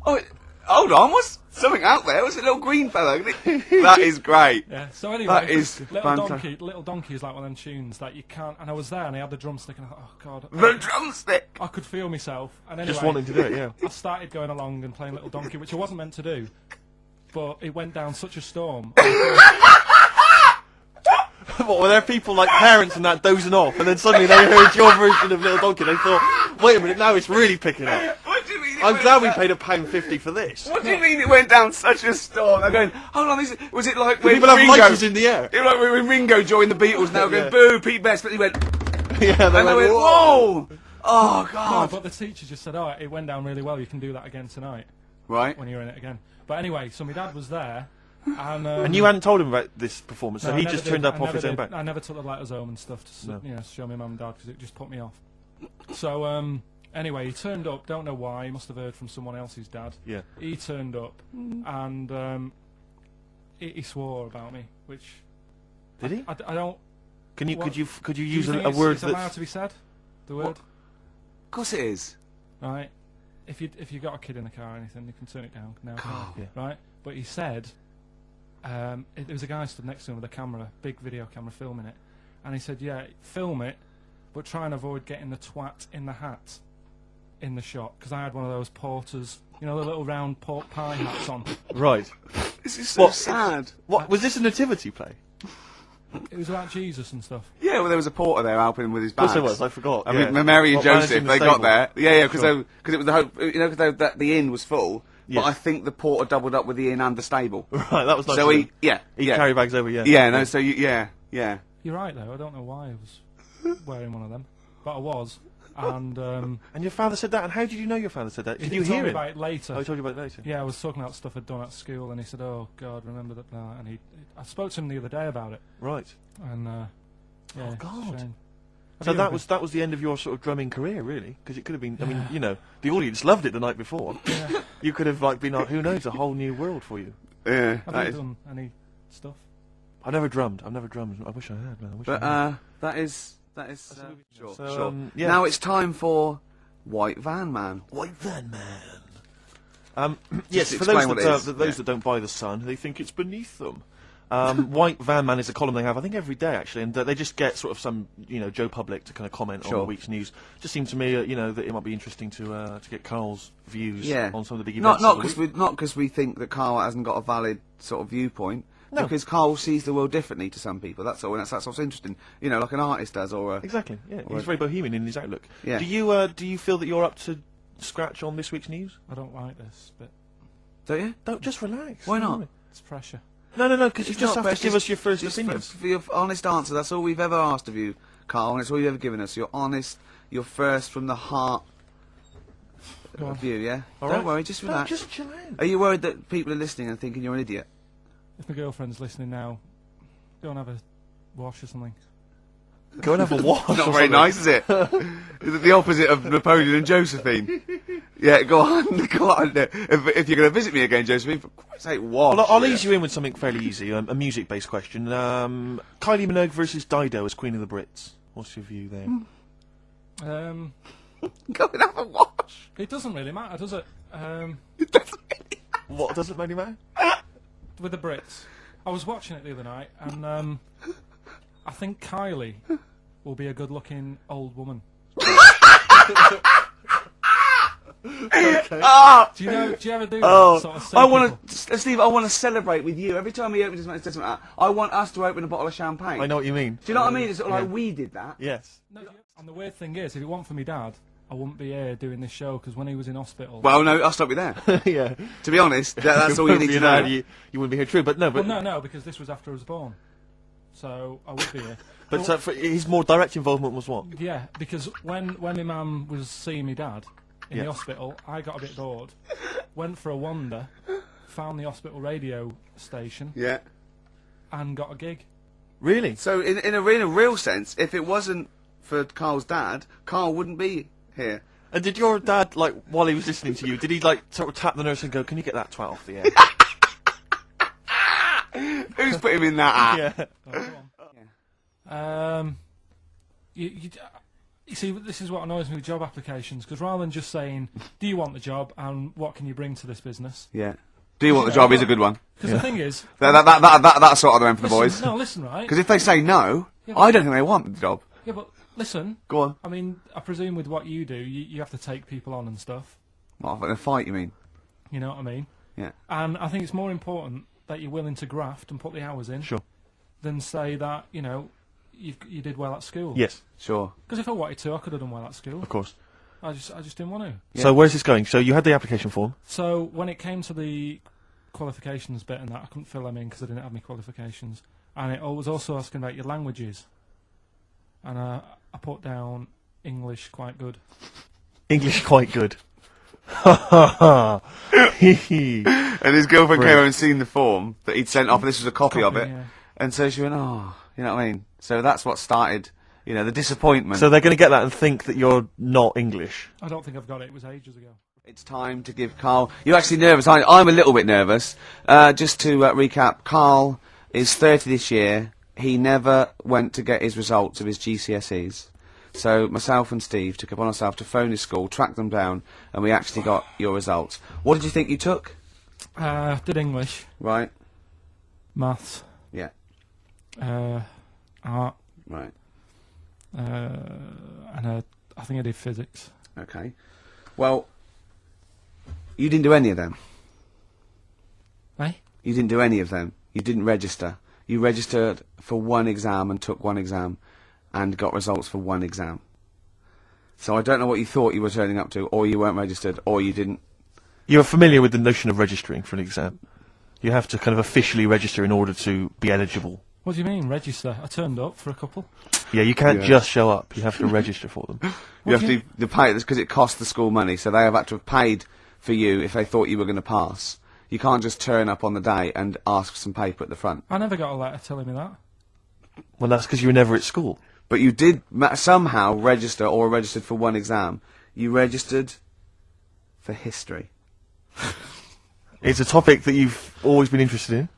Oh, hold on. What's something out there? What's a little green fella? That is great. Yeah. So anyway, That is Little Donkey is like one of them tunes that you can't. And I was there, and I had the drumstick, and I thought, oh god, The drumstick. I could feel myself. And anyway, Just wanting to do it, yeah. I started going along and playing Little Donkey, which I wasn't meant to do, but it went down such a storm. What, were there people like parents and that dozing off, and then suddenly they heard your version of Little Donkey, they thought, wait a minute, now it's really picking up. What do you mean? I'm glad we paid £1.50 for this. What do you mean it went down such a storm? I'm going, hold on, was it like when People have Ringo... lighters in the air. It was like when Ringo joined the Beatles now going, Yeah. boo, Pete Best, but he went... Yeah, And they went, whoa! Oh, No, God. but the teacher just said, oh, it went down really well, you can do that again tonight, Right. when you're in it again. But anyway, so my dad was there, and... And you hadn't told him about this performance, so No, he I just never turned did. up I off never his own did. back. I never took the letters home and stuff to No. show my mum and dad because it just put me off. So anyway, he turned up. Don't know why. He must have heard from someone else's dad. Yeah. He turned up and he swore about me, which Did he? I don't. Could you what- use do you think a it's, word it's allowed that's... to be said? The word, Of course it is. right? If you got a kid in the car or anything, you can turn it down now, can't you? Yeah. Right? But he said. There was a guy stood next to him with a camera, big video camera, filming it, and he said, "Yeah, film it, but try and avoid getting the twat in the hat in the shot, because I had one of those porters, you know, the little round pork pie hats on. Right. This is so What? sad. What was this a nativity play? It was about Jesus and stuff. Yeah, well, there was a porter there helping him with his Of course bags. there was. I forgot. I yeah. mean, Mary and What, Joseph, managing they the got stable? there. Yeah, because Sure. it was the hope, you know, because the inn was full. Yes. But I think the porter doubled up with the inn and the stable. Right, that was nice. So of he, him. yeah, He yeah, carry bags over. Yeah. yeah, no, so yeah. You're right though. I don't know why I was wearing one of them, but I was. And And your father said that. And how did you know your father said that? Did he you told hear me it? about it later. Oh, he told you about it later. Yeah, I was talking about stuff I'd done at school, and he said, "Oh God, remember that?" And I spoke to him the other day about it, Right. and yeah, Oh, it's a God. shame. So Yeah, that but- was the end of your sort of drumming career, really, because it could have been. I mean, you know, the audience loved it the night before. Yeah. You could have like been, who knows, a whole new world for you. Yeah, Have that you is, done any stuff? I've never drummed. I wish I had, man. I wish but I had. that is sure, So, sure. yeah. Now it's time for White Van Man. White Van Man. Yes, for explain those what that, it is. those that don't buy the Sun, they think it's beneath them. White Van Man is a column they have, I think, every day actually, and they just get sort of some, you know, Joe Public to kind of comment on Sure. the week's news. Just seemed to me, you know, that it might be interesting to get Carl's views Yeah, on some of the big not events. not because we think that Carl hasn't got a valid sort of viewpoint. No. Because Carl sees the world differently to some people. That's all. And that's what's interesting. You know, like an artist does, or a. Exactly. Yeah, Or he's very bohemian in his outlook. Yeah. Do you feel that you're up to scratch on this week's news? I don't like this, but Don't you? Don't just relax. Why not? it's pressure. No, because you It's just not, have but to give us your first just opinions. For your honest answer. That's all we've ever asked of you, Carl, and it's all you've ever given us. Your honest, your first from the heart Go on. view. Yeah. All Don't right. worry. Just No, relax. just chill out. Are you worried that people are listening and thinking you're an idiot? If my girlfriend's listening now, go and have a wash or something. Go and have a wash. Not or very something. nice, is it? Is it the opposite of Napoleon and Josephine? Yeah, go on, go on. If you're going to visit me again, Josephine, for Christ's sake, wash. Well, I'll ease you in with something fairly easy, a music-based question. Kylie Minogue versus Dido as Queen of the Brits. What's your view there? Go and have a wash. It doesn't really matter, does it? What doesn't really matter? With the Brits, I was watching it the other night, and I think Kylie will be a good-looking old woman. Do you ever do that sort of I want to, Steve. I want to celebrate with you every time he opens his mouth. Doesn't matter. I want us to open a bottle of champagne. I know what you mean. Do you know what I mean? It's sort of like we did that. Yes. No, and the weird thing is, if it weren't for me dad, I wouldn't be here doing this show, because when he was in hospital... Well, no, I'll stop you there. Yeah. To be honest, that's all you need to know. You wouldn't be here, true, but no. But Well, no, because this was after I was born. So I would be here. but his more direct involvement was what? Yeah, because when my mum was seeing me dad in Yeah. the hospital, I got a bit bored, went for a wander, found the hospital radio station, Yeah. and got a gig. Really? So in a real sense, if it wasn't for Carl's dad, Carl wouldn't be here. And did your dad, like, while he was listening to you, did he like sort of tap the nurse and go, "Can you get that 12 off the air?" Who's put him in that app? Yeah. Oh, go on. You see, this is what annoys me with job applications, because rather than just saying, "Do you want the job?" and "What can you bring to this business?" Yeah. Do you want the job? Is a good one. Because the thing is, That's sort of the end for the boys. listen, no, listen, right? Because if they say no, Yeah, I don't think they want the job. Yeah, but listen. Go on. I mean, I presume with what you do, you have to take people on and stuff. What, in a fight, you mean? You know what I mean? Yeah. And I think it's more important that you're willing to graft and put the hours in, Sure. than say that you did well at school. Yes, Sure. Because if I wanted to, I could have done well at school. of course. I just didn't want to. Yeah. So where's this going? So you had the application form. So when it came to the qualifications bit and that, I couldn't fill them in because I didn't have any qualifications. And it was also asking about your languages. And I put down English quite good. English quite good. Ha ha ha. Hee hee. And his girlfriend came over and seen the form that he'd sent off, and this was a copy of it. Yeah. And so she went, oh, you know what I mean? So that's what started, the disappointment. So they're going to get that and think that you're not English. I don't think I've got it. It was ages ago. It's time to give Carl... You're actually nervous, aren't you? I'm a little bit nervous. Just to recap, Carl is 30 this year. He never went to get his results of his GCSEs. So myself and Steve took upon ourselves to phone his school, track them down, and we actually got your results. What did you think you took? Did English, Right. maths, Yeah. art, Right. and I think I did physics. Okay. Well, you didn't do any of them. Eh? You didn't do any of them. You didn't register. You registered for one exam and took one exam and got results for one exam. So I don't know what you thought you were turning up to, or you weren't registered, or you didn't. You're familiar with the notion of registering for an exam. You have to kind of officially register in order to be eligible. What do you mean, register? I turned up for a couple. Yeah, you can't just show up. You have to register for them. You have to pay this because it costs the school money, so they have had to have paid for you if they thought you were going to pass. You can't just turn up on the day and ask for some paper at the front. I never got a letter telling me that. Well, that's because you were never at school. But you did somehow register, or registered for one exam. You registered for history. It's a topic that you've always been interested in.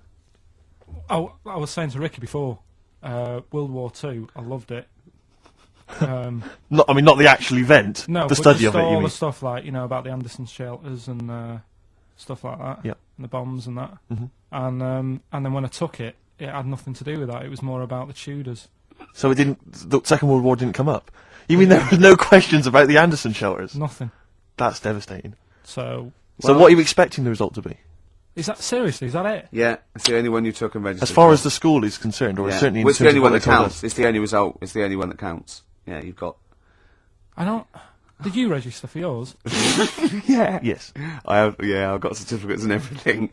Oh, I was saying to Ricky before, World War II, I loved it. Not the actual event, No, the but study just of it, you all mean. the stuff like, about the Anderson shelters and stuff like that. Yeah. And the bombs and that. Mhm. And then when I took it, it had nothing to do with that. It was more about the Tudors. So the Second World War didn't come up? You mean there were no questions about the Anderson shelters? Nothing. That's devastating. So So what are you expecting the result to be? is that seriously? Is that it? Yeah, it's the only one you took and registered. As far for. as the school is concerned, or Yeah. certainly in Well, it's the terms only of one what that they told counts. us. It's the only result. It's the only one that counts. Yeah, you've got. I don't. Did you register for yours? Yeah. Yes. I have. Yeah, I've got certificates and everything.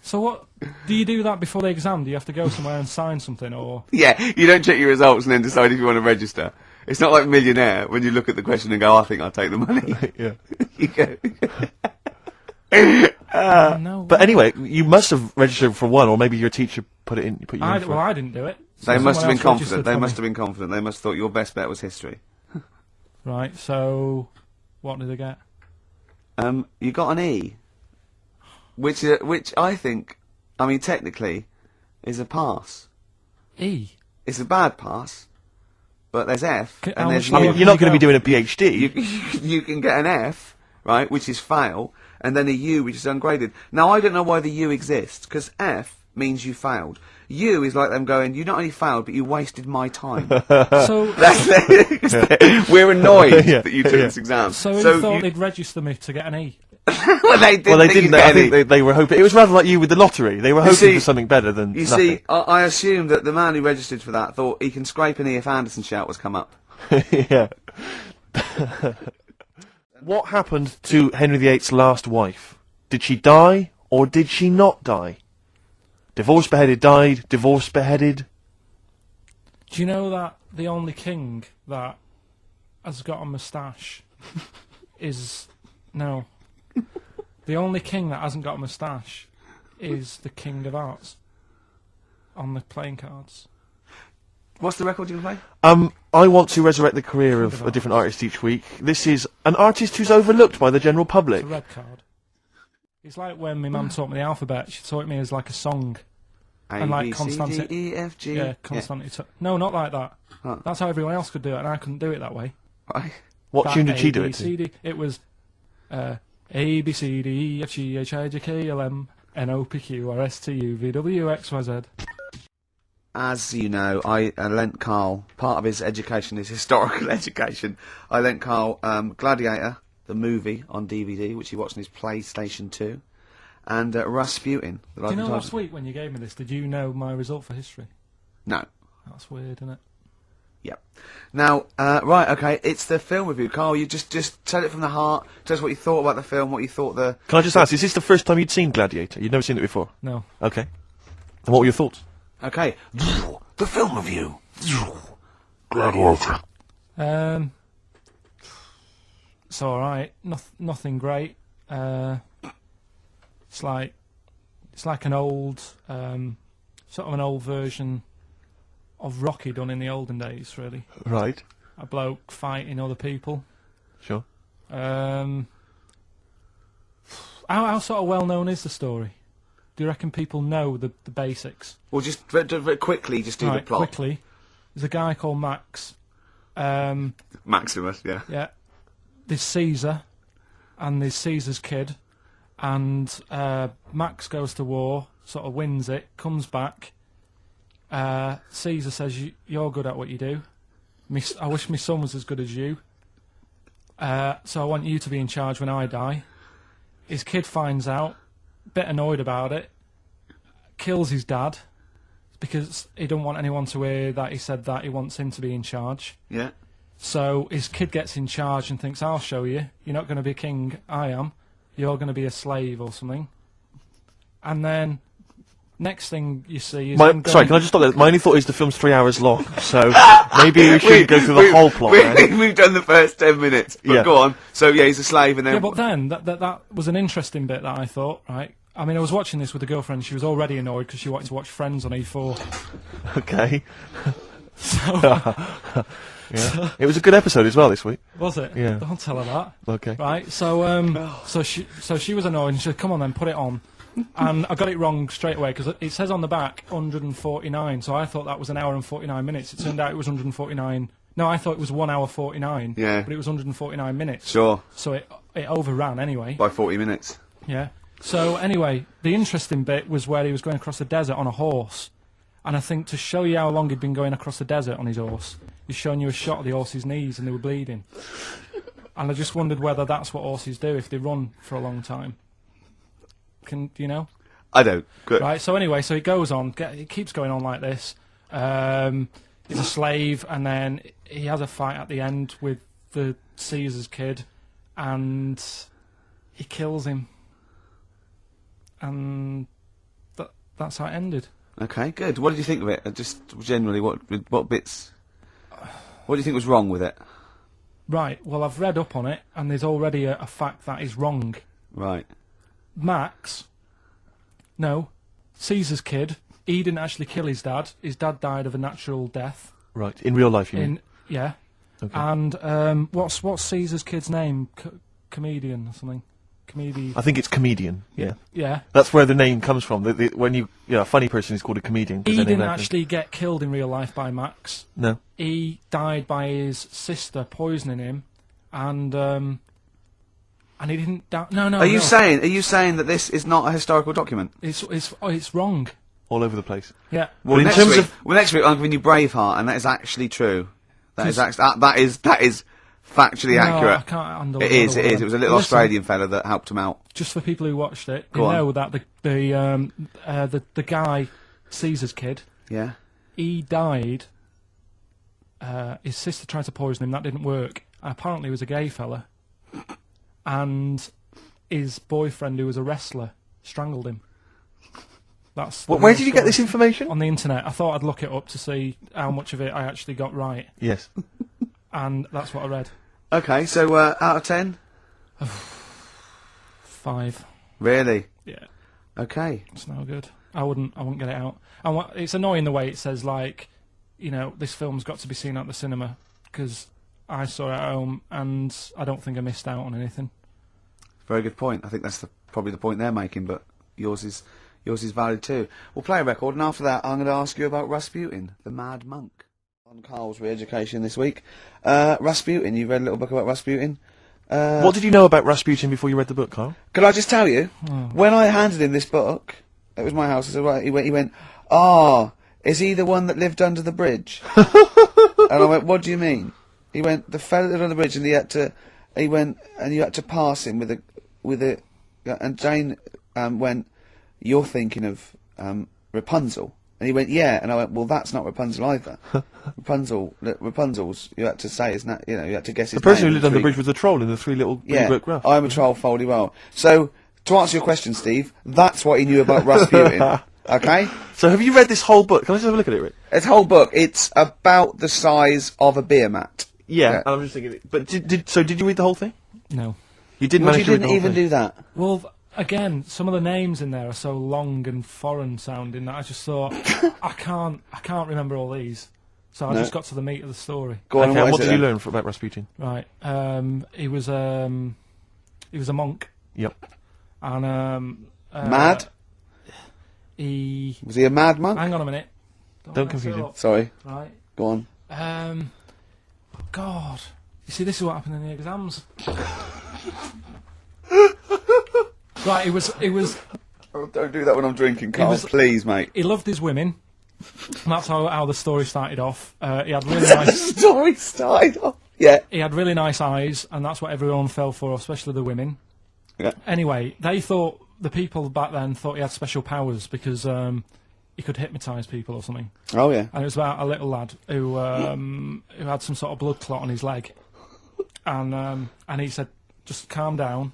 So what? Do you do that before the exam? Do you have to go somewhere and sign something, or? Yeah, you don't check your results and then decide if you want to register. It's not like Millionaire when you look at the question and go, I think I'll take the money. Yeah. You go. No. But anyway, you must have registered for one, or maybe your teacher put you in for Well, I didn't do it. So They must have someone been else confident. registered They for must me. have been confident. They must have thought your best bet was history. Right. So, what did I get? You got an E, which I think, I mean, technically, is a pass. E. It's a bad pass, but there's F, How and there's much I mean, lower you're not going to can be you doing a PhD. you can get an F, right, which is fail, and then a U, which is ungraded. Now, I don't know why the U exists, because F means you failed. U is like them going, you not only failed, but you wasted my time. So, We're annoyed Yeah, that you took yeah. this exam. so you thought they'd register me to get an E? well, they didn't. Well, they think didn't. you'd I get think any. they were hoping. It was rather like you with the lottery. They were hoping see- for something better than You nothing. see, I assume that the man who registered for that thought he can scrape an E if Anderson shout was come up. Yeah. What happened to Henry VIII's last wife? Did she die, or did she not die? Divorced, beheaded, died, divorced, beheaded. Do you know that the only king that has got a moustache is no? The only king that hasn't got a moustache is the King of Hearts on the playing cards. What's the record you can play? I want to resurrect the career of a different artist each week. This is an artist who's overlooked by the general public. It's a red card. It's like when my mum taught me the alphabet. She taught me as like a song. And like A, B, C, Constanti- D, E, F, G. Yeah, Constantly. No, not like that. Huh. That's how everyone else could do it, and I couldn't do it that way. Right. What That tune did she A, do B, it to? C, D. It was A, B, C, D, E, F, G, H, I, J, K, L, M, N, O, P, Q, R, S, T, U, V, W, X, Y, Z. As you know, I lent Karl, part of his education is historical education, I lent Karl Gladiator, the movie, on DVD, which he watched on his PlayStation 2, and Rasputin. The Do you know Life and last Times- week when you gave me this, did you know my result for history? No. That's weird, isn't it? Yep. Now, right, okay, it's the film review. Karl, you just tell it from the heart, tell us what you thought about the film, what you thought the... Can I just ask, is this the first time you'd seen Gladiator? You'd never seen it before? No. Okay. And what were your thoughts? Okay. The film review. It's alright. Nothing great. It's like an old, sort of an old version of Rocky done in the olden days, really. Right. A bloke fighting other people. Sure. How sort of well known is the story? Do you reckon people know the basics? Well, just very quickly, just do the Right, plot. quickly. There's a guy called Max. Maximus, yeah. Yeah. There's Caesar, and there's Caesar's kid, and Max goes to war, sort of wins it, comes back. Caesar says, you're good at what you do. I wish my son was as good as you. So I want you to be in charge when I die. His kid finds out, bit annoyed about it, kills his dad because he don't want anyone to hear that he said that he wants him to be in charge. Yeah. So his kid gets in charge and thinks, I'll show you. You're not going to be king, I am. You're going to be a slave or something. And then, next thing you see is... Sorry, can I just stop there? My only thought is the film's 3 hours long, so maybe we shouldn't go through the whole plot. We've done the first 10 minutes, but Yeah. go on. So, yeah, he's a slave, and then... Yeah, but then, that was an interesting bit that I thought, right? I mean, I was watching this with a girlfriend. She was already annoyed because she wanted to watch Friends on E4. Okay. So, Yeah. It was a good episode as well this week. was it? Yeah. Don't tell her that. Okay. Right, so she was annoyed and she said, come on then, put it on. And I got it wrong straight away because it says on the back 149, so I thought that was an hour and 49 minutes. It turned out it was 149. No, I thought it was 1 hour 49. Yeah. But it was 149 minutes. Sure, So it overran anyway. by 40 minutes. Yeah. So anyway, the interesting bit was where he was going across the desert on a horse. And I think to show you how long he'd been going across the desert on his horse, he's showing you a shot of the horse's knees and they were bleeding. And I just wondered whether that's what horses do if they run for a long time. Do you know? I don't. Good. Right, so anyway, so it goes on, it keeps going on like this. He's a slave, and then he has a fight at the end with the Caesar's kid, and he kills him. And that's how it ended. Okay, good. What did you think of it? Just generally, what bits... What do you think was wrong with it? Right, well, I've read up on it, and there's already a fact that is wrong. Right. Caesar's kid, he didn't actually kill his dad. His dad died of a natural death. Right. In real life, you mean? Yeah. Okay. And what's Caesar's kid's name? Comedian or something? I think it's comedian. Yeah. Yeah. That's where the name comes from. When a funny person is called a comedian. 'cause He their name didn't happens. actually get killed in real life by Max. No. He died by his sister poisoning him, and he didn't die. No. Are you saying that this is not a historical document? It's wrong. All over the place. Yeah. Well, But in next terms week, of- next week I'm giving you Braveheart, and that is actually true. That is factually No, accurate. I can't handle It is. another It one. was a little Listen, Australian fella that helped him out. Just for people who watched it, Go on. know that the guy, Caesar's kid, Yeah. he died. His sister tried to poison him. That didn't work. Apparently, he was a gay fella, and his boyfriend, who was a wrestler, strangled him. That's the Where real did you get this story. information? On the internet. I thought I'd look it up to see how much of it I actually got right, Yes. and that's what I read. Okay, so out of 10? 5. Really? Yeah, Okay. it's no good. I wouldn't get it out. And it's annoying the way it says, like, you know, this film's got to be seen at the cinema, because I saw it at home, and I don't think I missed out on anything. Very good point. I think that's probably the point they're making, but yours is valid too. We'll play a record, and after that, I'm going to ask you about Rasputin, the Mad Monk. On Carl's re-education this week. Rasputin, you read a little book about Rasputin. What did you know about Rasputin before you read the book, Carl? Could I just tell you, when I handed him this book, it was my house. I said, right. He went, is he the one that lived under the bridge? And I went, what do you mean? He went, the fella that lived under the bridge, and you had to pass him with a, and Jane went, you're thinking of Rapunzel. And he went, yeah. And I went, well, that's not Rapunzel either. Rapunzel's, you had to say, isn't that, you had to guess his The person name who lived on the three- bridge was the troll in the three little Yeah, book graph. I'm a troll, foldy well. So, to answer your question, Steve, that's what he knew about Rasputin. Okay? So have you read this whole book? Can I just have a look at it, Rick? This whole book, it's about the size of a beer mat. Yeah. I'm just thinking. But did you read the whole thing? No. You didn't Well, manage you to read the didn't whole even thing. do that. Well, again, some of the names in there are so long and foreign sounding that I just thought I can't remember all these. So I No. just got to the meat of the story. Go on, Okay, and what is did it you then? learn about Rasputin? Right. He was a monk, Yep. and Mad? He. Was he a mad monk? Hang on a minute. Don't mess confuse it him. up. Sorry, Right. go on. God. You see, this is what happened in the exams. Right. It was. Oh, don't do that when I'm drinking, Carl. was- Please, mate. He loved his women. And that's how the story started off. He had really nice. Story started off. Yeah. He had really nice eyes, and that's what everyone fell for, especially the women. Yeah. Anyway, the people back then thought he had special powers because he could hypnotise people or something. Oh yeah. And it was about a little lad who had some sort of blood clot on his leg, and he said, "Just calm down,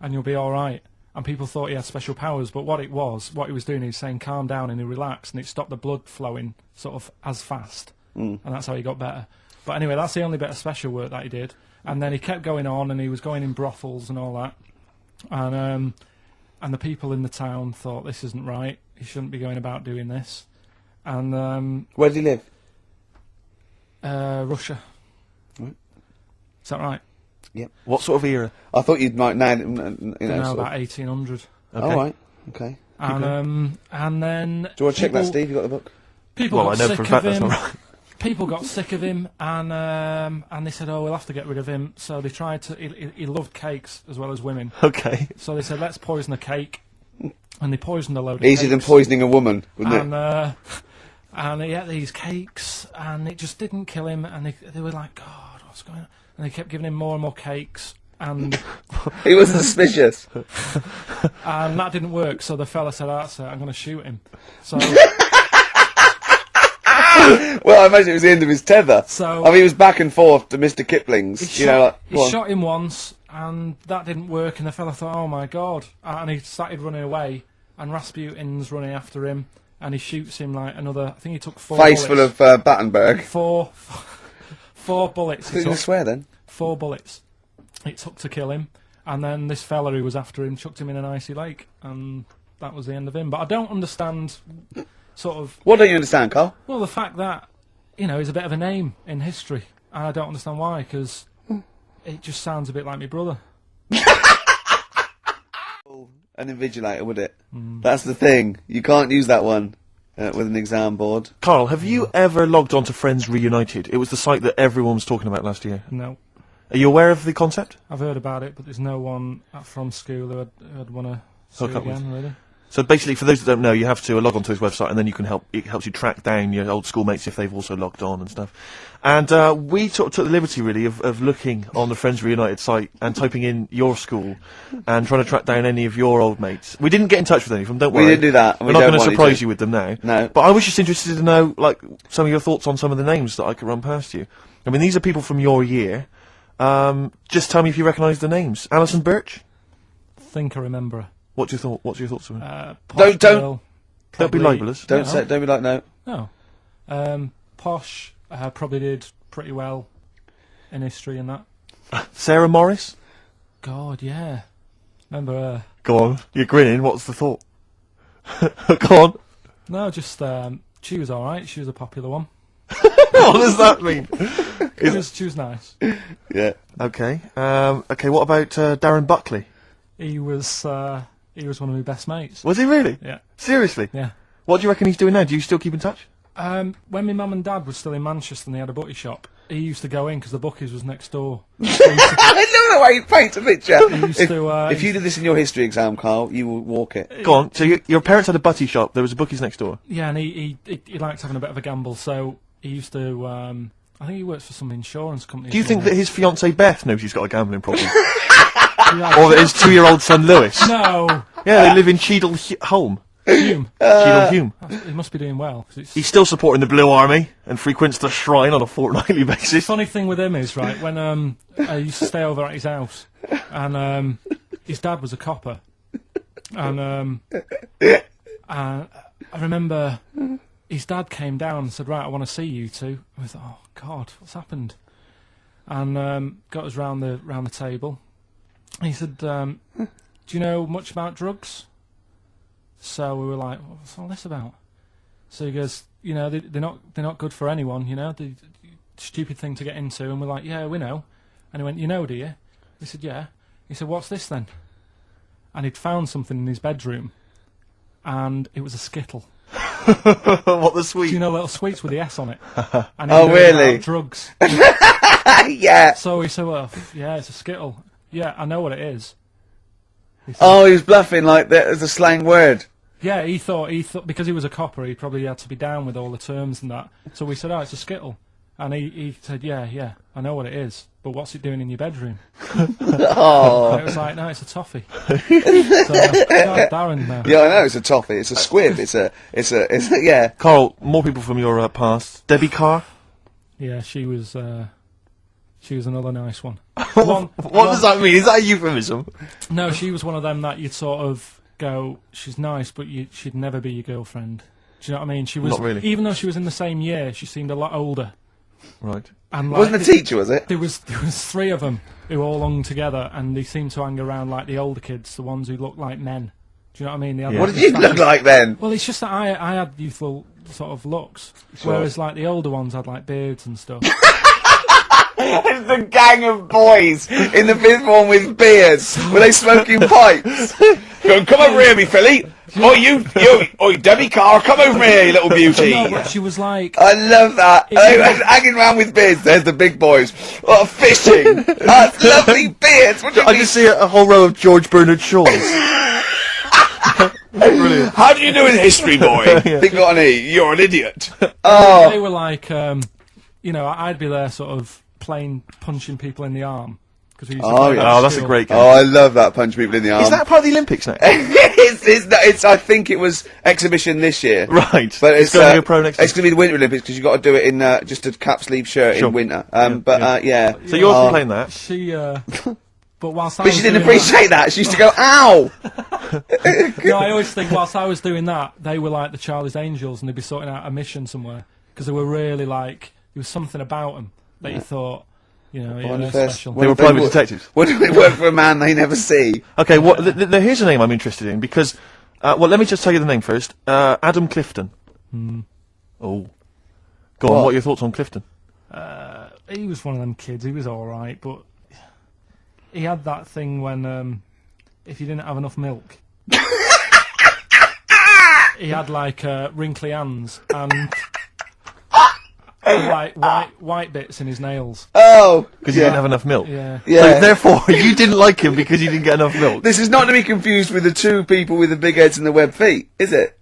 and you'll be all right." And people thought he had special powers, but what he was doing, he was saying, "Calm down," and he relaxed, and it stopped the blood flowing sort of as fast, and that's how he got better. But anyway, that's the only bit of special work that he did. And then he kept going on, and he was going in brothels and all that. And the people in the town thought, this isn't right. He shouldn't be going about doing this. And Where did he live? Russia. Right. Is that right? Yep. What sort of era? I thought you'd might now, you know, No, sort about of. 1800. Oh, right. Okay. And then. Do you want to check that, people- Steve? You got the book? People Well, got I know sick for a of fact that's him. not right. People got sick of him, and they said, "Oh, we'll have to get rid of him." So they tried to. He loved cakes as well as women. Okay. So they said, "Let's poison a cake," and they poisoned a load of Easier than cakes. poisoning a woman, wouldn't it? And he ate these cakes, and it just didn't kill him. And they were like, "God, what's going on?" And they kept giving him more and more cakes, and He was suspicious. and that didn't work. So the fella said, "That's it. I'm going to shoot him." So. Well, I imagine it was the end of his tether. So- I mean, he was back and forth to Mr. Kipling's. You know, like, He go on. shot him once, and that didn't work, and the fella thought, oh my god, and he started running away, and Rasputin's running after him, and he shoots him like another, I think he took four Face bullets. full of Battenberg. Four bullets he Who's going took, to swear then? 4 bullets it took to kill him, and then this fella who was after him chucked him in an icy lake, and that was the end of him. But I don't understand, sort of, What don't you understand, Carl? well, the fact that, you know, he's a bit of a name in history, and I don't understand why, because it just sounds a bit like my brother. An invigilator, would it? That's the thing. You can't use that one with an exam board. Carl, have you ever logged on to Friends Reunited? It was the site that everyone was talking about last year. No. Are you aware of the concept? I've heard about it, but there's no one from school who'd want to see Hook it up with. again, really. So basically, for those that don't know, you have to log onto his website, and then you can it helps you track down your old schoolmates if they've also logged on and stuff. And we took the liberty, really, of looking on the Friends Reunited site and typing in your school and trying to track down any of your old mates. We didn't get in touch with any of them, don't worry. We didn't do that. and We're we not don't going to want surprise to. you with them now. No. But I was just interested to know, like, some of your thoughts on some of the names that I could run past you. I mean, these are people from your year. Just tell me if you recognise the names. Alison Birch? Think I remember her. What's your thoughts of her? Posh Don't- girl, Don't be probably- libellous. Don't No. say. Don't be like no. No. Posh probably did pretty well in history and that. Sarah Morris? God, yeah. Remember her? Go on. You're grinning. What's the thought? Go on. No, just she was all right. She was a popular one. What does that mean? She was nice. Yeah. Okay. Okay. What about Darren Buckley? He was one of my best mates. Was he really? Yeah, Seriously? yeah. What do you reckon he's doing now? Do you still keep in touch? When my mum and dad were still in Manchester and they had a butty shop, he used to go in because the bookies was next door. I love the way you paint a picture. used if, to, if you did this in your history exam, Carl, you will walk it. Go on. So your parents had a butty shop. There was a bookies next door. Yeah, and he liked having a bit of a gamble, so he used to. I think he works for some insurance company. Do you think that his fiancée Beth knows he's got a gambling problem? that? Or that his 2-year-old son Lewis? No, Yeah, they live in Cheadle Home. Hume. Cheadle Hume. He must be doing well. 'Cause it's He's still supporting the Blue Army and frequents the shrine on a fortnightly basis. funny thing with him is right when I used to stay over at his house, and his dad was a copper, and I remember his dad came down and said, "Right, I want to see you two." I thought, "Oh God, what's happened?" And got us round the table. He said, "Do you know much about drugs?" So we were like, "What's all this about?" So he goes, "You know, they're not good for anyone. You know, the stupid thing to get into." And we're like, "Yeah, we know." And he went, "You know, do you?" We said, "Yeah." He said, "What's this then?" And he'd found something in his bedroom, and it was a Skittle. What the sweet? Do you know little sweets with the S on it? And Oh, he knew really? about drugs. Yeah. So he said, "Well, yeah, it's a Skittle." "Yeah, I know what it is." He said, Oh, he was bluffing like that as a slang word. Yeah, he thought because he was a copper, he probably had to be down with all the terms and that. So we said, "Oh, it's a skittle," and he said, "Yeah, I know what it is, but what's it doing in your bedroom?" Oh. And it was like, "No, it's a toffee." So, Darren, Yeah, I know, it's a toffee, it's a squib, it's a, yeah. Carl, more people from your past. Debbie Carr? yeah, she was another nice one. What does that mean? Is that a euphemism? No, she was one of them that you'd sort of go, she's nice, but she'd never be your girlfriend. Do you know what I mean? She was, Not really. even though she was in the same year, she seemed a lot older. Right. And It wasn't a teacher, was it? There was 3 of them who all hung together, and they seemed to hang around like the older kids, the ones who looked like men. Do you know what I mean? They had, Yeah. What like, did you look like then? Well, it's just that I had youthful sort of looks, whereas like the older ones had like beards and stuff. It's the gang of boys in the 5th form with beards. Were they smoking pipes? Go, come over here, me filly. Oi, Debbie Carr, come over here, you little beauty. No, but she was like, I love that. They were hanging around with beards. There's the big boys. Oh, fishing. That's lovely beards. What do you I mean? just see a whole row of George Bernard Shaws. Brilliant. How do you do in history, boy? Yeah. Think got an E. You're an idiot. they Oh, were like, I'd be there sort of punching people in the arm. Cause we used to Oh, play yeah. that Oh, that's a skill. great game. oh, I love that. Punch people in the arm. Is that part of the Olympics now? it's I think it was exhibition this year. Right. But It's going to be a pro It's next year. going to be the Winter Olympics because you've got to do it in just a cap sleeve shirt Sure. in winter. Yeah. Yeah. So you're also playing that? She, but whilst I But was she didn't doing appreciate that. She used to go, ow! No, I always think whilst I was doing that, they were like the Charlie's Angels, and they'd be sorting out a mission somewhere because they were really like there was something about them that you thought, Wonder if they're they're- special. They were They private wo- detectives. What do we work for a man they never see? Okay, here's a name I'm interested in because, let me just tell you the name first. Adam Clifton. Oh. Go on, What? what are your thoughts on Clifton? He was one of them kids. He was all right, but he had that thing when if you didn't have enough milk, he had like wrinkly hands and like white bits in his nails. Oh! Because you didn't have enough milk. Yeah. Yeah. So therefore, you didn't like him because you didn't get enough milk. This is not to be confused with the 2 people with the big heads and the web feet, is it?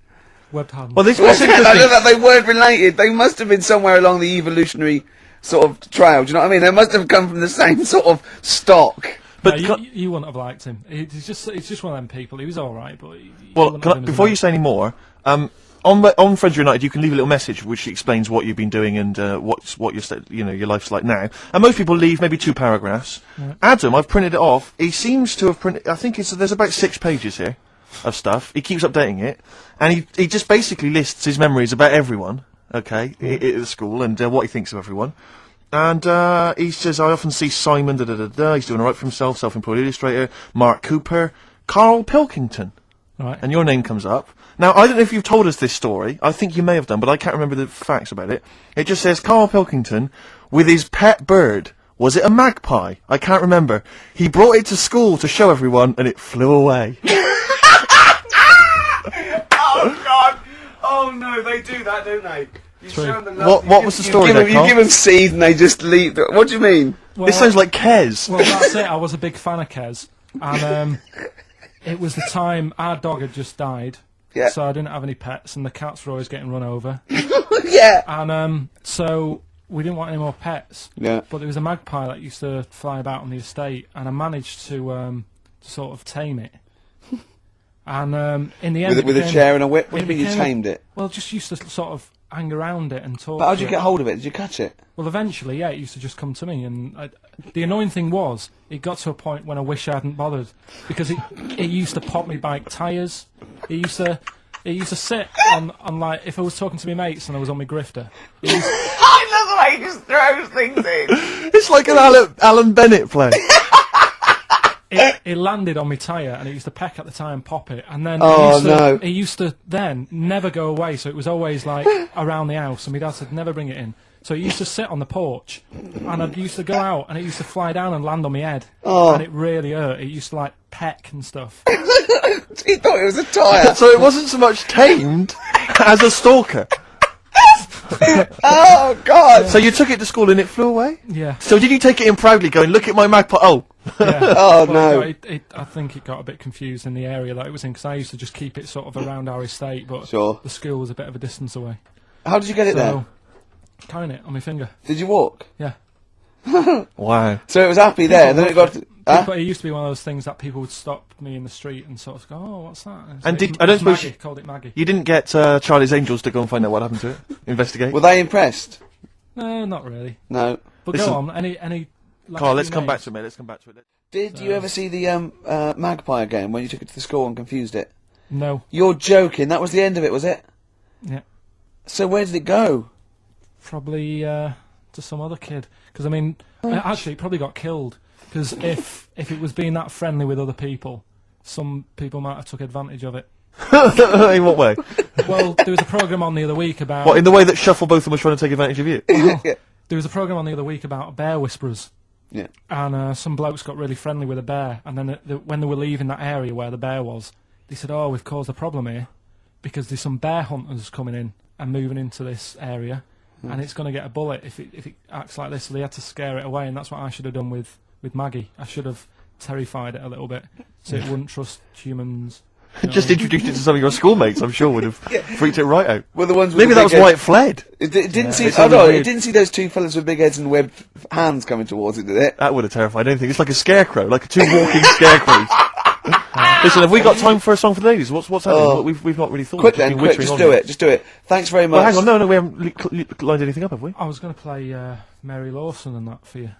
Webbed hands. Well, this I what's know interesting. that they weren't related. They must have been somewhere along the evolutionary sort of trail. Do you know what I mean? They must have come from the same sort of stock. But No, can- you wouldn't have liked him. He's just one of them people. He was all right, but well, wouldn't have him as a before you mate. say any more, on Friends United, you can leave a little message which explains what you've been doing and what your life's like now. And most people leave maybe 2 paragraphs. Right. Adam, I've printed it off. He seems to have printed. I think there's about 6 pages here of stuff. He keeps updating it, and he just basically lists his memories about everyone. Okay, at the school and what he thinks of everyone. And he says, I often see Simon, he's doing all right for himself, self-employed illustrator, Mark Cooper, Karl Pilkington. Right. And your name comes up. Now, I don't know if you've told us this story. I think you may have done, but I can't remember the facts about it. It just says, Karl Pilkington, with his pet bird. Was it a magpie? I can't remember. He brought it to school to show everyone, and it flew away. Oh God! Oh no, they do that, don't they? You True. show them the love. What was the story there, You Carl? give them seed and they just leave. What do you mean? Well, This sounds like Kez. Well, that's it. I was a big fan of Kez, and it was the time our dog had just died. Yeah. So I didn't have any pets, and the cats were always getting run over. Yeah. And so we didn't want any more pets. Yeah. But there was a magpie that used to fly about on the estate, and I managed to sort of tame it. And in the end, With a became- chair and a whip. What do it you mean you became a- tamed it? Well, just used to sort of hang around it and talk. But how'd to you it. get hold of it? Did you catch it? Well, eventually, yeah, it used to just come to me, and the annoying thing was, it got to a point when I wish I hadn't bothered, because it used to pop me bike tyres. It used to sit on like, if I was talking to my mates and I was on my grifter. I love the way he just throws things in. It's like an Alan Bennett play. It landed on my tyre, and it used to peck at the tyre and pop it, and then Oh, no. it used to then never go away, so it was always like around the house, and my dad said never bring it in. So it used to sit on the porch, and I used to go out, and it used to fly down and land on my head, and it really hurt. It used to like peck and stuff. He thought it was a tyre. So it wasn't so much tamed as a stalker. Oh God! So you took it to school and it flew away? Yeah. So did you take it in proudly going, look at my magpie? Oh, Yeah. Oh, But no. I think it got a bit confused in the area that it was in, because I used to just keep it sort of around our estate, but Sure. the school was a bit of a distance away. How did you get it there? So, carrying it on my finger. Did you walk? Yeah. Wow. So it was happy there, and then it got... Huh? But it used to be one of those things that people would stop me in the street and sort of go, "Oh, what's that?" And so I don't suppose Maggie, you- called it Maggie. You didn't get Charlie's Angels to go and find out what happened to it? Investigate? Were they impressed? No, not really. No. But Listen. go on. Any. Like, Carl, let's few come back names? to it, mate. Let's come back to it. Did you ever see the magpie again when you took it to the school and confused it? No. You're joking. That was the end of it, was it? Yeah. So where did it go? Probably to some other kid. Because I mean, actually, it probably got killed. Because if it was being that friendly with other people, some people might have took advantage of it. In what way? Well, there was a program on the other week about. What, in the way that Shufflebotham was trying to take advantage of you? Yeah. There was a program on the other week about bear whisperers. Yeah. And some blokes got really friendly with a bear, and then when they were leaving that area where the bear was, they said, "Oh, we've caused a problem here because there's some bear hunters coming in and moving into this area, and it's going to get a bullet if it acts like this." So they had to scare it away, and that's what I should have done with Maggie. I should have terrified it a little bit so it wouldn't trust humans. You know Just what I mean? introduced it to some of your schoolmates, I'm sure would have freaked it right out. Well, the ones with Maybe the that big was heads- why it fled. It didn't see. It Oh sounded no! It weird. didn't see those two fellas with big heads and webbed hands coming towards it, did it? That would have terrified anything. It's like a scarecrow, like two walking scarecrows. Listen, have we got time for a song for the ladies? What's happening? Oh. We've not really thought. Quick We've then, been quick! wittering Just on do here. it. Just do it. Thanks very much. Well, hang on, no, we haven't lined anything up, have we? I was going to play Mary Lawson and that for you.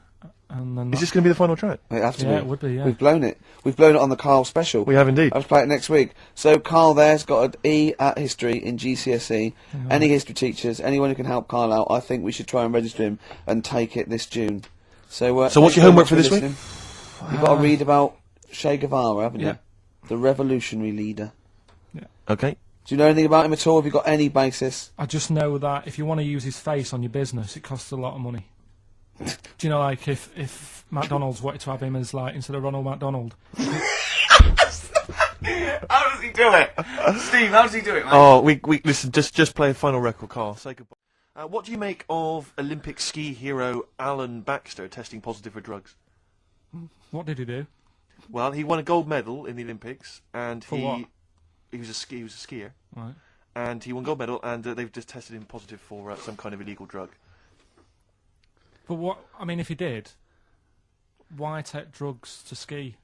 And then Is this going to be the final track? It have to Yeah, be. it would be, yeah. We've blown it. We've blown it on the Carl special. We have indeed. I was playing it next week. So Carl there's got an E at history in GCSE. Any history teachers, anyone who can help Carl out, I think we should try and register him and take it this June. So what's thanks your very homework much for this listening. You've got to read about Che Guevara, haven't Yeah. you? The revolutionary leader. Okay. Do you know anything about him at all? Have you got any basis? I just know that if you want to use his face on your business, it costs a lot of money. Do you know, like, if McDonald's wanted to have him as, like, instead of Ronald McDonald? How does he do it? Steve, how does he do it, mate? Oh, we listen. Just play a final record, Carl. Say goodbye. What do you make of Olympic ski hero Alan Baxter testing positive for drugs? What did he do? Well, he won a gold medal in the Olympics, and For what? he was a skier, Right. and he won gold medal, and they've just tested him positive for some kind of illegal drug. But what, I mean, if he did, why take drugs to ski?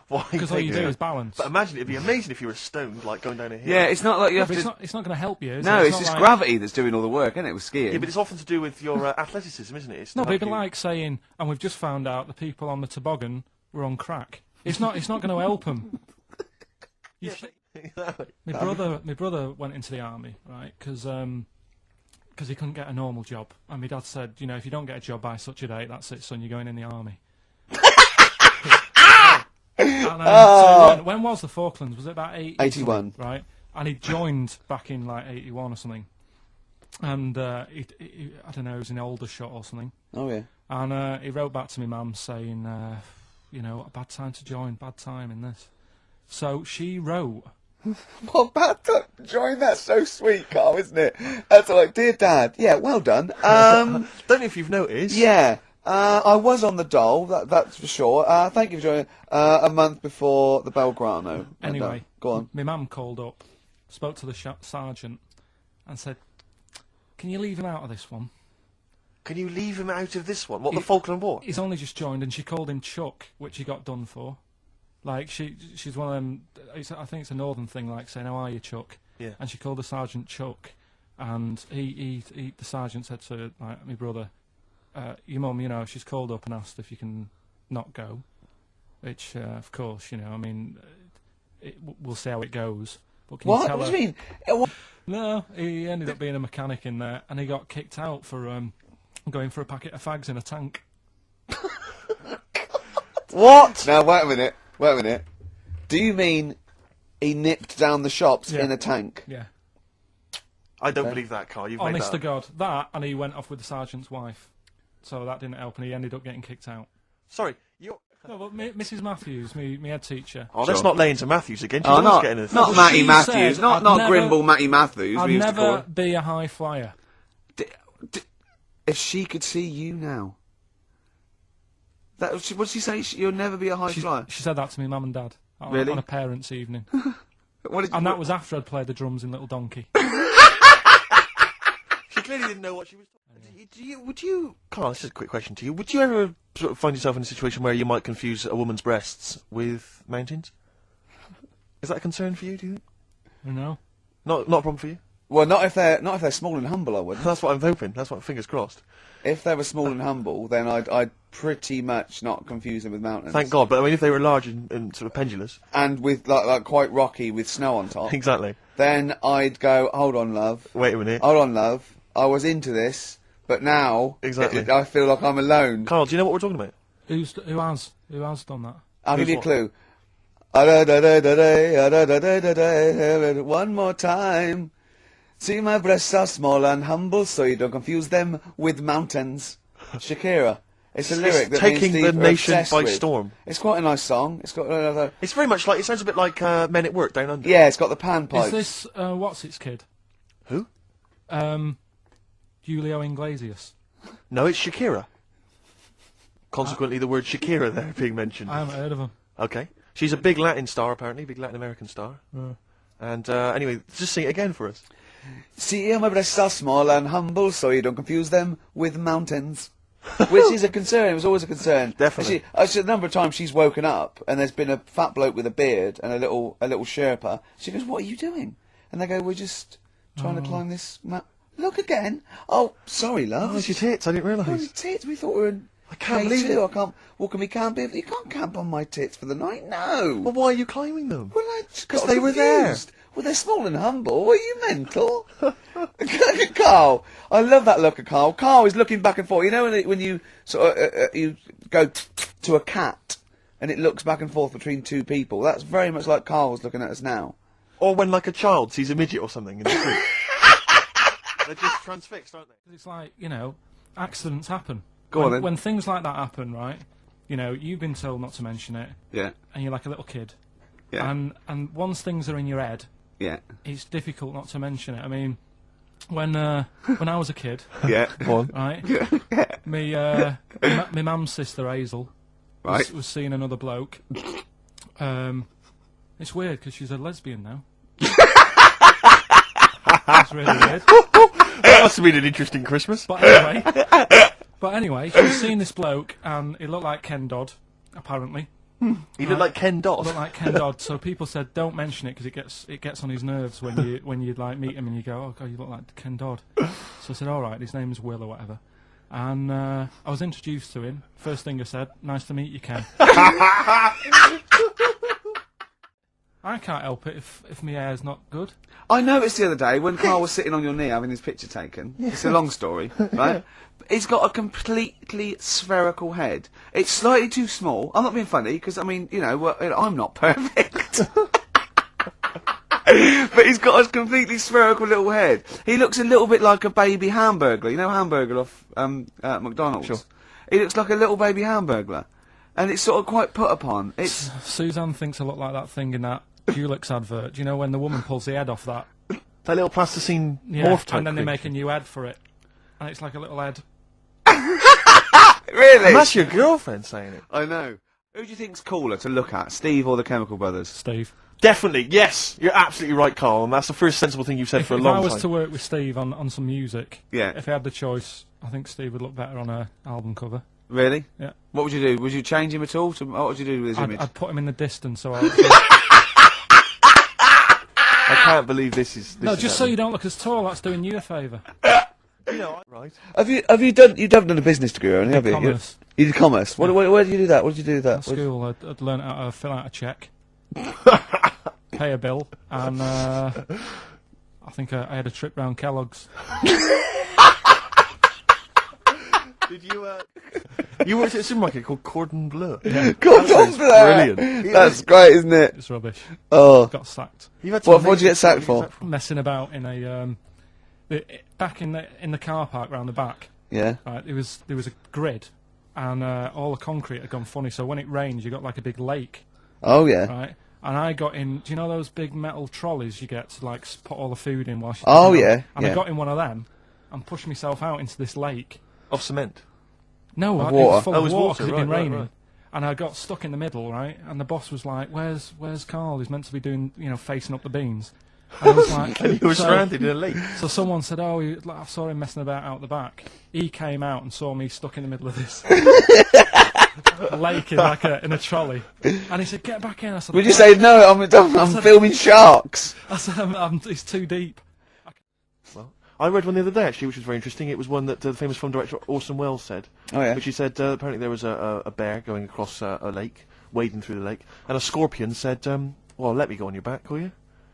Why? Because all you do is balance. But imagine it'd be amazing if you were stoned, like going down a hill. Yeah, it's not like you have But to... it's not going to help you, is No, it? it's not just like, gravity that's doing all the work, isn't it, with skiing? Yeah, but it's often to do with your athleticism, isn't it? It's to No, but help it'd be you- like saying, and we've just found out the people on the toboggan were on crack. It's not going to help them. My brother went into the army, right? Because he couldn't get a normal job, and my dad said, you know, if you don't get a job by such a date, that's it, son. You're going in the army. And, so when was the Falklands? Was it about 81. Right, and he joined back in like 81 or something. And he I don't know, he was in Aldershot or something. Oh, yeah. And he wrote back to my mum saying, you know, a bad time to join, bad time in this. So she wrote. What bad time to join? That's so sweet, Carl, isn't it? That's like, dear Dad, yeah, well done. Don't know if you've noticed. Yeah, I was on the dole, that's for sure. Thank you for joining. A month before the Belgrano. Anyway, Go on. my mum called up, spoke to the sergeant, and said, "Can you leave him out of this one? Can you leave him out of this one? What, the Falkland War? He's only just joined," and she called him Chuck, which he got done for. Like, she's one of them, I think it's a northern thing, like saying, "How are you, Chuck?" Yeah. And she called the sergeant Chuck, and the sergeant said to, like, my brother, "Your mum, you know, she's called up and asked if you can not go," which, of course, you know, I mean, we'll see how it goes. But can you What? tell What her- do you mean? No, he ended up being a mechanic in there, and he got kicked out for going for a packet of fags in a tank. What? Now, wait a minute. Do you mean he nipped down the shops Yeah. in a tank? Yeah. I don't believe that, Carl. You've made Honest that to up. God. That, and he went off with the sergeant's wife. So that didn't help, and he ended up getting kicked out. Sorry, you're... No, but Mrs. Matthews, me head teacher. Oh, let's Sure. not lay into Matthews again. She's Oh, always not getting a not Well, Matty she Matthews, said not I'd never- Grimble Matty Matthews. I'd we used to call never her. be a high flyer. If she could see you now, That what did she say? You'll never be a high flyer. She said that to me, mum and dad, Really? on a parents' evening, What did and that was after I'd played the drums in Little Donkey. She clearly didn't know what she was talking. Would you, Carl, this is a quick question to you. Would you ever sort of find yourself in a situation where you might confuse a woman's breasts with mountains? Is that a concern for you, do you think? No. Not a problem for you? Well, not if they're small and humble. I wouldn't. That's what I'm hoping. That's what, fingers crossed. If they were small and humble, then I'd pretty much not confuse them with mountains. Thank God, but I mean, if they were large and sort of pendulous. And with like quite rocky with snow on top. Exactly. Then I'd go, hold on, love. Wait a minute. Hold on, love. I was into this, but now Exactly. I feel like I'm alone. Carl, do you know what we're talking about? Who has done that? I'll give you a what? clue. One more time. See, my breasts are small and humble, so you don't confuse them with mountains. Shakira. It's a lyric that me and taking Steve the are nation obsessed by with. storm. It's quite a nice song. It's got another. It's very much like, it sounds a bit like Men at Work Down Under. Yeah, it's got the panpipes. Is this what's its kid? Who? Julio Iglesias. No, it's Shakira. Consequently, the word Shakira there being mentioned. I haven't heard of him. Okay. She's a big Latin star, apparently, big Latin American star. And anyway, just sing it again for us. See, my breasts are small and humble, so you don't confuse them with mountains. Which is a concern. It was always a concern. Definitely. A number of times she's woken up and there's been a fat bloke with a beard and a little Sherpa. She goes, "What are you doing?" And they go, "We're just trying to climb this Look again. Oh, sorry, love. Oh, it's your tits. I didn't realise. Oh, your tits. We thought we were in. I can't believe it. I can't. Well, can we camp here? You can't camp on my tits for the night. No. Well, why are you climbing them? Well, I just 'Cause got they were there. confused. Well, they're small and humble. Are you mental? Carl, I love that look of Carl. Carl is looking back and forth. You know when you sort of you go to a cat and it looks back and forth between two people. That's very much like Carl's looking at us now. Or when, like, a child sees a midget or something in the street. They're just transfixed, aren't they? It's like, accidents happen. Go on then. When things like that happen, right? You've been told not to mention it, Yeah. and you're like a little kid. Yeah. And once things are in your head, Yeah. it's difficult not to mention it. I mean, when I was a kid, Yeah. Go on. right? My mum's sister Hazel Right. was seeing another bloke. It's weird because she's a lesbian now. That's really weird. That must have been an interesting Christmas. But anyway, she was seeing this bloke, and he looked like Ken Dodd, apparently. He looked like Ken Dodd. Looked like Ken Dodd. So people said, don't mention it because it gets on his nerves when you like meet him and you go, oh god, you look like Ken Dodd. So I said, all right, his name's Will or whatever. And I was introduced to him. First thing I said, nice to meet you, Ken. I can't help it if my hair's not good. I noticed the other day when Carl was sitting on your knee having his picture taken. It's a long story, right? He's got a completely spherical head. It's slightly too small. I'm not being funny because I mean, I'm not perfect. But he's got a completely spherical little head. He looks a little bit like a baby hamburger. You know Hamburger off McDonald's? Sure. He looks like a little baby hamburger. And it's sort of quite put upon. It's Suzanne thinks I look like that thing in that Dulux advert. Do you know when the woman pulls the head off that? That little plasticine morph type and then they thing. make a new head for it. And it's like a little head. really. And that's your girlfriend saying it. I know. Who do you think's cooler to look at, Steve or the Chemical Brothers? Steve. Definitely, yes. You're absolutely right, Carl, and that's the first sensible thing you've said for a If long I was time. to work with Steve on some music, Yeah. if I had the choice, I think Steve would look better on a album cover. Really? Yeah. What would you do? Would you change him at all? What would you do with his image? I'd put him in the distance, so I can't believe this is. no, just so you don't look as tall. That's doing you a favour. Right. Have you done a business degree or anything? Have you? Commerce. You did commerce. Where did you do that? What did you do with that? At school, I'd learned how to fill out a cheque, pay a bill, and I think I had a trip round Kellogg's. Did you? You worked at a supermarket called Cordon Bleu. Yeah, Cordon Bleu. Brilliant. That's great, isn't it? it's rubbish. Oh, Got sacked. You've had what did you get sacked for? Messing about in a back in the car park round the back. Yeah. Right, there was a grid, and all the concrete had gone funny. So when it rains, you got like a big lake, Oh yeah. right? And I got in. Do you know those big metal trolleys you get to like put all the food in whilst? Oh, you're yeah, And yeah. I got in one of them and pushed myself out into this lake. Of cement. No, Of it was water. full Oh, it of was water water, 'cause it'd been right, raining. right. And I got stuck in the middle, right? And the boss was like, "Where's Karl? He's meant to be doing, facing up the beans." And I was like, And you were so- stranded in a lake. So someone said, "Oh, I saw him messing about out the back." He came out and saw me stuck in the middle of this lake in a trolley, and he said, "Get back in." I said, Would you say no? I'm filming sharks. I said, "It's too deep." I read one the other day, actually, which was very interesting. It was one that the famous film director Orson Welles said. Oh yeah. Which he said, apparently there was a bear going across a lake, wading through the lake, and a scorpion said, well, let me go on your back, will you?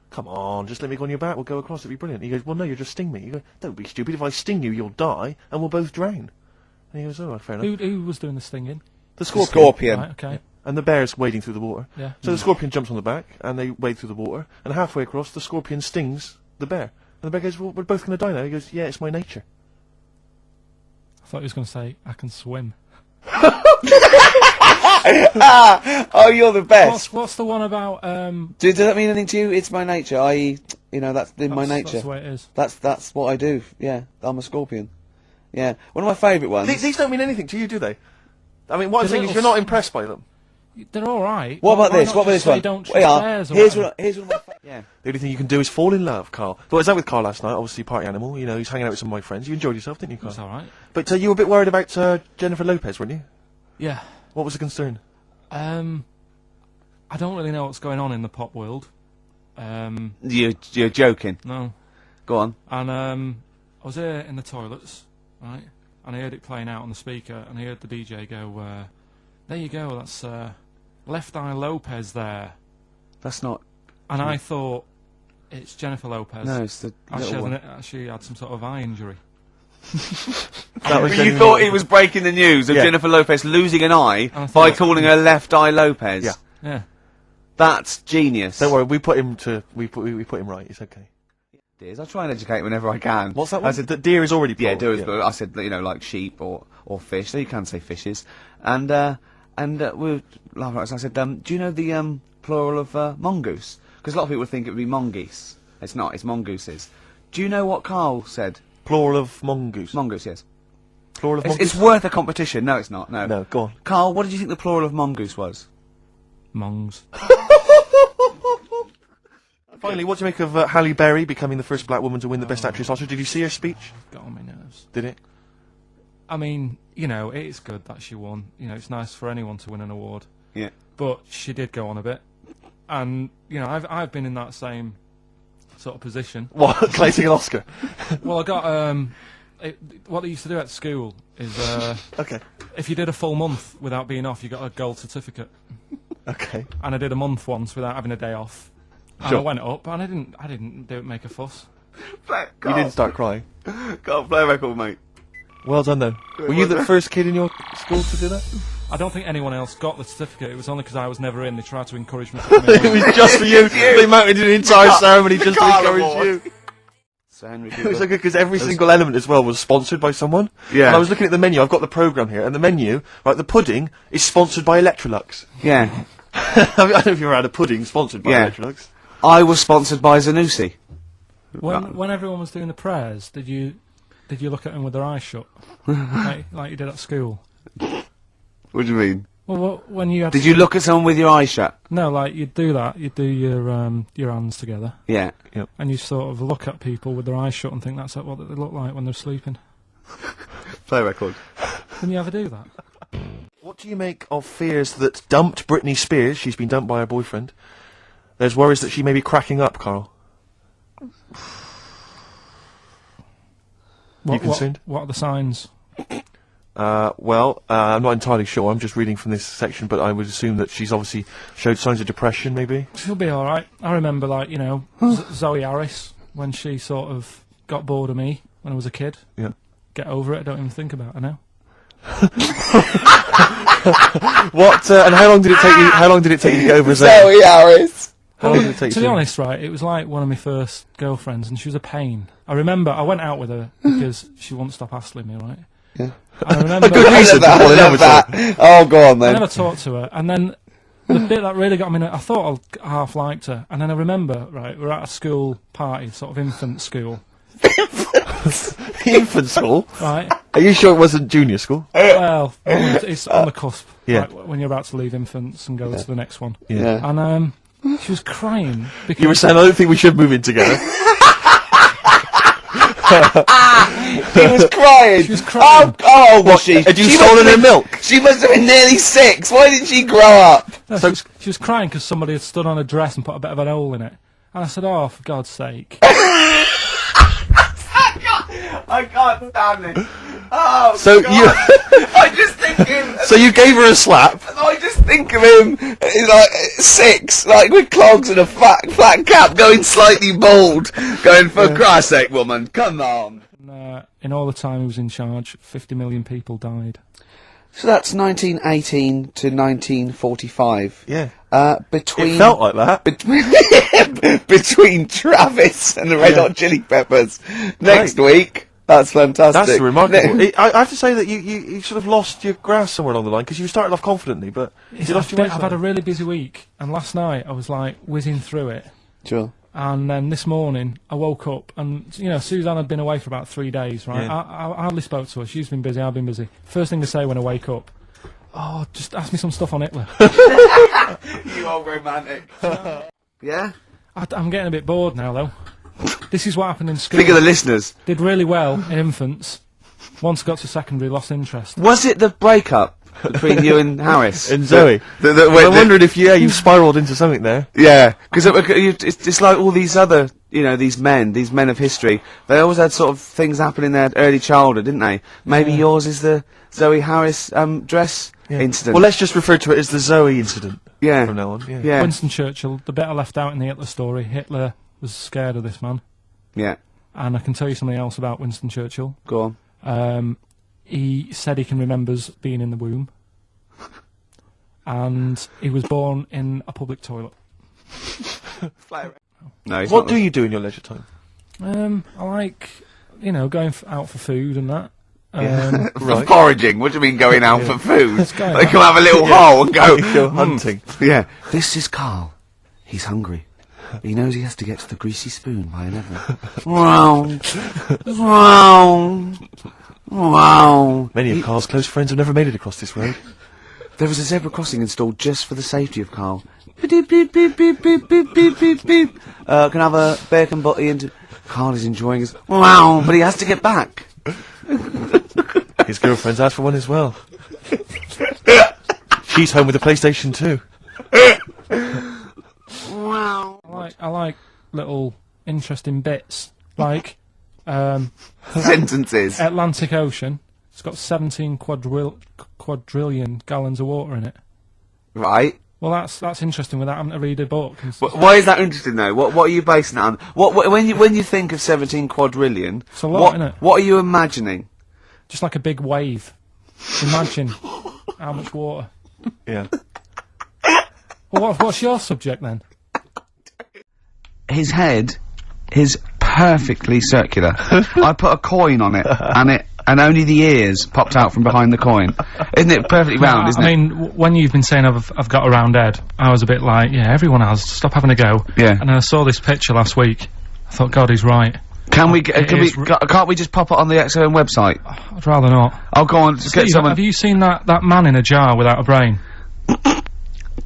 Come on, just let me go on your back, we'll go across, it'll be brilliant. He goes, well, no, you'll just sting me. You go, don't be stupid, if I sting you, you'll die, and we'll both drown. And he goes, oh, fair enough. Who was doing the stinging? The scorpion. Scorpion. Right, okay. And the bear's wading through the water. Yeah. So the scorpion jumps on the back, and they wade through the water, and halfway across, the scorpion stings the bear. And the bear goes, well, we're both going to die now. He goes, yeah, it's my nature. I thought he was going to say, "I can swim." Oh, you're the best. What's the one about? Does that mean anything to you? It's my nature. I.e., that's in my nature. That's the way it is. That's what I do. Yeah, I'm a scorpion. Yeah, one of my favourite ones. These don't mean anything to you, do they? I mean, what I'm The saying is little you're not impressed by them. They're all right. What about Why this? not What about just this say one? Don't Wait, trust bears or here's whatever? one of my. Yeah. The only thing you can do is fall in love, Carl. But I was out with Carl last night, obviously party animal. You know, he's hanging out with some of my friends. You enjoyed yourself, didn't you, Carl? It's all right. But you were a bit worried about Jennifer Lopez, weren't you? Yeah. What was the concern? I don't really know what's going on in the pop world. You're joking. No. Go on. And I was here in the toilets, right? And I heard it playing out on the speaker, and I heard the DJ go, "There you go, that's Left Eye Lopez there." That's not. And I thought, it's Jennifer Lopez. No, it's the little one. She had some sort of eye injury. That was You genuinely- thought he was breaking the news of Yeah. Jennifer Lopez losing an eye I by thought- calling her Left Eye Lopez. Yeah. Yeah. That's genius. Don't worry, we put him right. It's okay. Dears, I try and educate whenever I can. What's that I one? said, The deer is already yeah, plural, do but I said, like sheep or fish. So you can say fishes. And we were laughing at us. I said, do you know the plural of mongoose? Because a lot of people think it would be mongoose. It's not. It's mongooses. Do you know what Karl said? Plural of mongoose. Mongoose, yes. Plural of It's mongoose. worth a competition. No, it's not. No. No, go on. Karl, what did you think the plural of mongoose was? Mongs. Finally, what do you make of Halle Berry becoming the first black woman to win the Best Actress Oscar? Did you see her speech? Got on my nerves. Did it? I mean, it's good that she won. It's nice for anyone to win an award. Yeah. But she did go on a bit. And, I've been in that same sort of position. What? Collecting an Oscar? Well, I got, what they used to do at school is, Okay. if you did a full month without being off, you got a gold certificate. Okay. And I did a month once without having a day off. And Sure. I went up, and I didn't make a fuss. You didn't start crying. Can't play a record, mate. Well done, then. Were you the first kid in your school to do that? I don't think anyone else got the certificate. It was only because I was never in. They tried to encourage me to come in. It was just for you. They mounted an entire ceremony just to Carl encourage Award. you. So Henry It was so good because every single element as well was sponsored by someone. Yeah. And I was looking at the menu. I've got the program here, and the menu, right? The pudding is sponsored by Electrolux. Yeah. I don't know if you've ever had a pudding sponsored by Yeah. Electrolux. I was sponsored by Zanussi. When everyone was doing the prayers, did you look at them with their eyes shut, like you did at school? What do you mean? Well, when you had Did you look at someone with your eyes shut? No, like you'd do that. You'd do your hands together, Yeah. and you sort of look at people with their eyes shut and think that's what they look like when they're sleeping. Play record. Didn't you ever do that? What do you make of fears that dumped Britney Spears? She's been dumped by her boyfriend. There's worries that she may be cracking up, Carl. concerned? What are the signs? Well, I'm not entirely sure. I'm just reading from this section, but I would assume that she's obviously showed signs of depression, maybe. She'll be all right. I remember, Zoe Harris when she sort of got bored of me when I was a kid. Yeah. Get over it. I don't even think about her now. What? And how long did it take you? How long did it take you to get over Zoe? Zoe Harris. How long did it take To you? be honest, right, it was like one of my first girlfriends, and she was a pain. I remember I went out with her because she wouldn't stop hassling me, right? Yeah. And I remember Good reason to fall in love with that. someone. Oh, go on I then. never talked to her, and then the bit that really got me, I thought I half liked her, and then I remember, right, we're at a school party, sort of infant school. Infant school? right? Are you sure it wasn't junior school? Well, it's on the cusp. Yeah. Like, when you're about to leave infants and go to the next one. Yeah. And she was crying because You were saying, I don't think we should move in together. She was crying. She was crying. Oh, was she? Had you She stolen must her have been- milk? She must have been nearly 6. Why didn't she grow up? No, she was crying because somebody had stood on a dress and put a bit of an hole in it. And I said, "Oh, for God's sake!" I can't stand it. Oh, So God. you, I just think him. so you gave her a slap. I just think of him, he's like 6, like with clogs and a flat cap, going slightly bald, going, for Christ's sake, woman, come on. And, in all the time he was in charge, 50 million people died. So that's 1918 to 1945. Yeah. Between It felt like that. between Travis and the Red Hot Chili Peppers. Next Right. week. That's fantastic. That's remarkable. I have to say that you sort of lost your grasp somewhere along the line, because you started off confidently, but you lost your way. I've had a really busy week, and last night I was like whizzing through it. Sure. And then this morning I woke up, and Suzanne had been away for about 3 days, right? Yeah. I hardly spoke to her. She's been busy, I've been busy. First thing to say when I wake up, "Oh, just ask me some stuff on Hitler." You old romantic. Yeah? I'm getting a bit bored now, though. This is what happened in school. Think of the listeners. Did really well in infants. Once got to secondary, lost interest. Was it the breakup between you and Harris? And Zoe. I wondered if you spiralled into something there. Yeah, because it's like all these other, these men of history. They always had sort of things happen in their early childhood, didn't they? Maybe yours is the Zoe Harris dress incident. Well, let's just refer to it as the Zoe incident. Yeah. From now on. Yeah. Yeah. Winston Churchill, the bit I left out in the Hitler story, Hitler was scared of this man. Yeah. And I can tell you something else about Winston Churchill. Go on. He said he can remembers being in the womb. And he was born in a public toilet. No. he's What not do you do in your leisure time? I like, going out for food and that. For foraging. What do you mean going out for food? going They out. come have a little hole and go Go hunting. Yeah. This is Karl. He's hungry. He knows he has to get to the greasy spoon by 11. Wow. Wow. Wow. Many of Carl's close friends have never made it across this road. There was a zebra crossing installed just for the safety of Karl. Beep, beep, beep, beep, beep, beep, beep, beep, beep. Can I have a bacon butty and... Karl is enjoying his... Wow, but he has to get back. His girlfriend's out for one as well. She's home with a PlayStation 2. Wow. I like little interesting bits. Like, Sentences. Atlantic Ocean. It's got 17 quadrillion gallons of water in it. Right. Well, that's interesting without having to read a book. And stuff. Why is that interesting though? What are you basing it on? When you think of 17 quadrillion, It's a lot, innit? What are you imagining? Just like a big wave. Imagine how much water. Yeah. Well, what's your subject then? His head is perfectly circular. I put a coin on it, and only the ears popped out from behind the coin. Isn't it perfectly round? Isn't I it? mean, when you've been saying I've got a round head, I was a bit like, yeah, everyone has. Stop having a go. Yeah. And then I saw this picture last week. I thought, God, he's right. Can't we just pop it on the XOM website? I'd rather not. I'll go on. Just get Steve, someone. have you seen that man in a jar without a brain?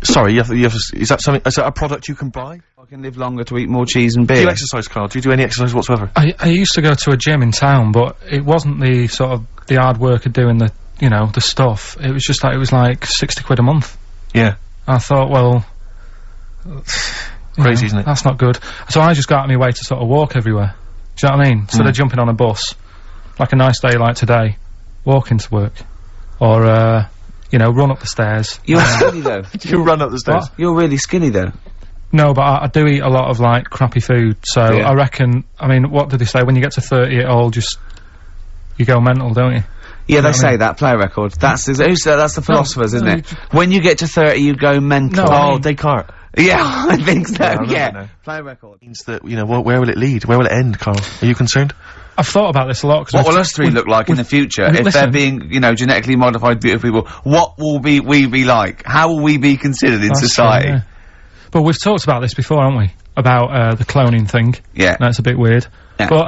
Sorry, you have to, is that something? Is that a product you can buy? I can live longer to eat more cheese and beer. Do you exercise, Carl? Do you do any exercise whatsoever? I used to go to a gym in town, but it wasn't the sort of the hard work of doing the the stuff. It was just like it was like 60 quid a month. Yeah. I thought, well, Crazy, isn't it? That's not good. So I just got out of my way to sort of walk everywhere. Do you know what I mean? Instead of jumping on a bus, like a nice day like today, walk into work, or run up the stairs. You're skinny though. You run up the stairs. What? You're really skinny though. No, but I do eat a lot of like crappy food, so Yeah. I reckon. I mean, what did they say? When you get to 30, it all just you go mental, don't you? Yeah, they what I say mean? that. Play record. That's the philosophers, isn't no, it? When you get to 30, you go mental. No, I Oh, mean- Descartes. Yeah, I think so. I remember Yeah. now. Play record. Means that, where will it lead? Where will it end, Carl? Are you concerned? I've thought about this a lot. Cause What we've- will us three look like in the future if listen. they're being, genetically modified beautiful people? What will we be like? How will we be considered in That's true, society? yeah. But we've talked about this before, haven't we? About the cloning thing. Yeah. That's a bit weird. Yeah. But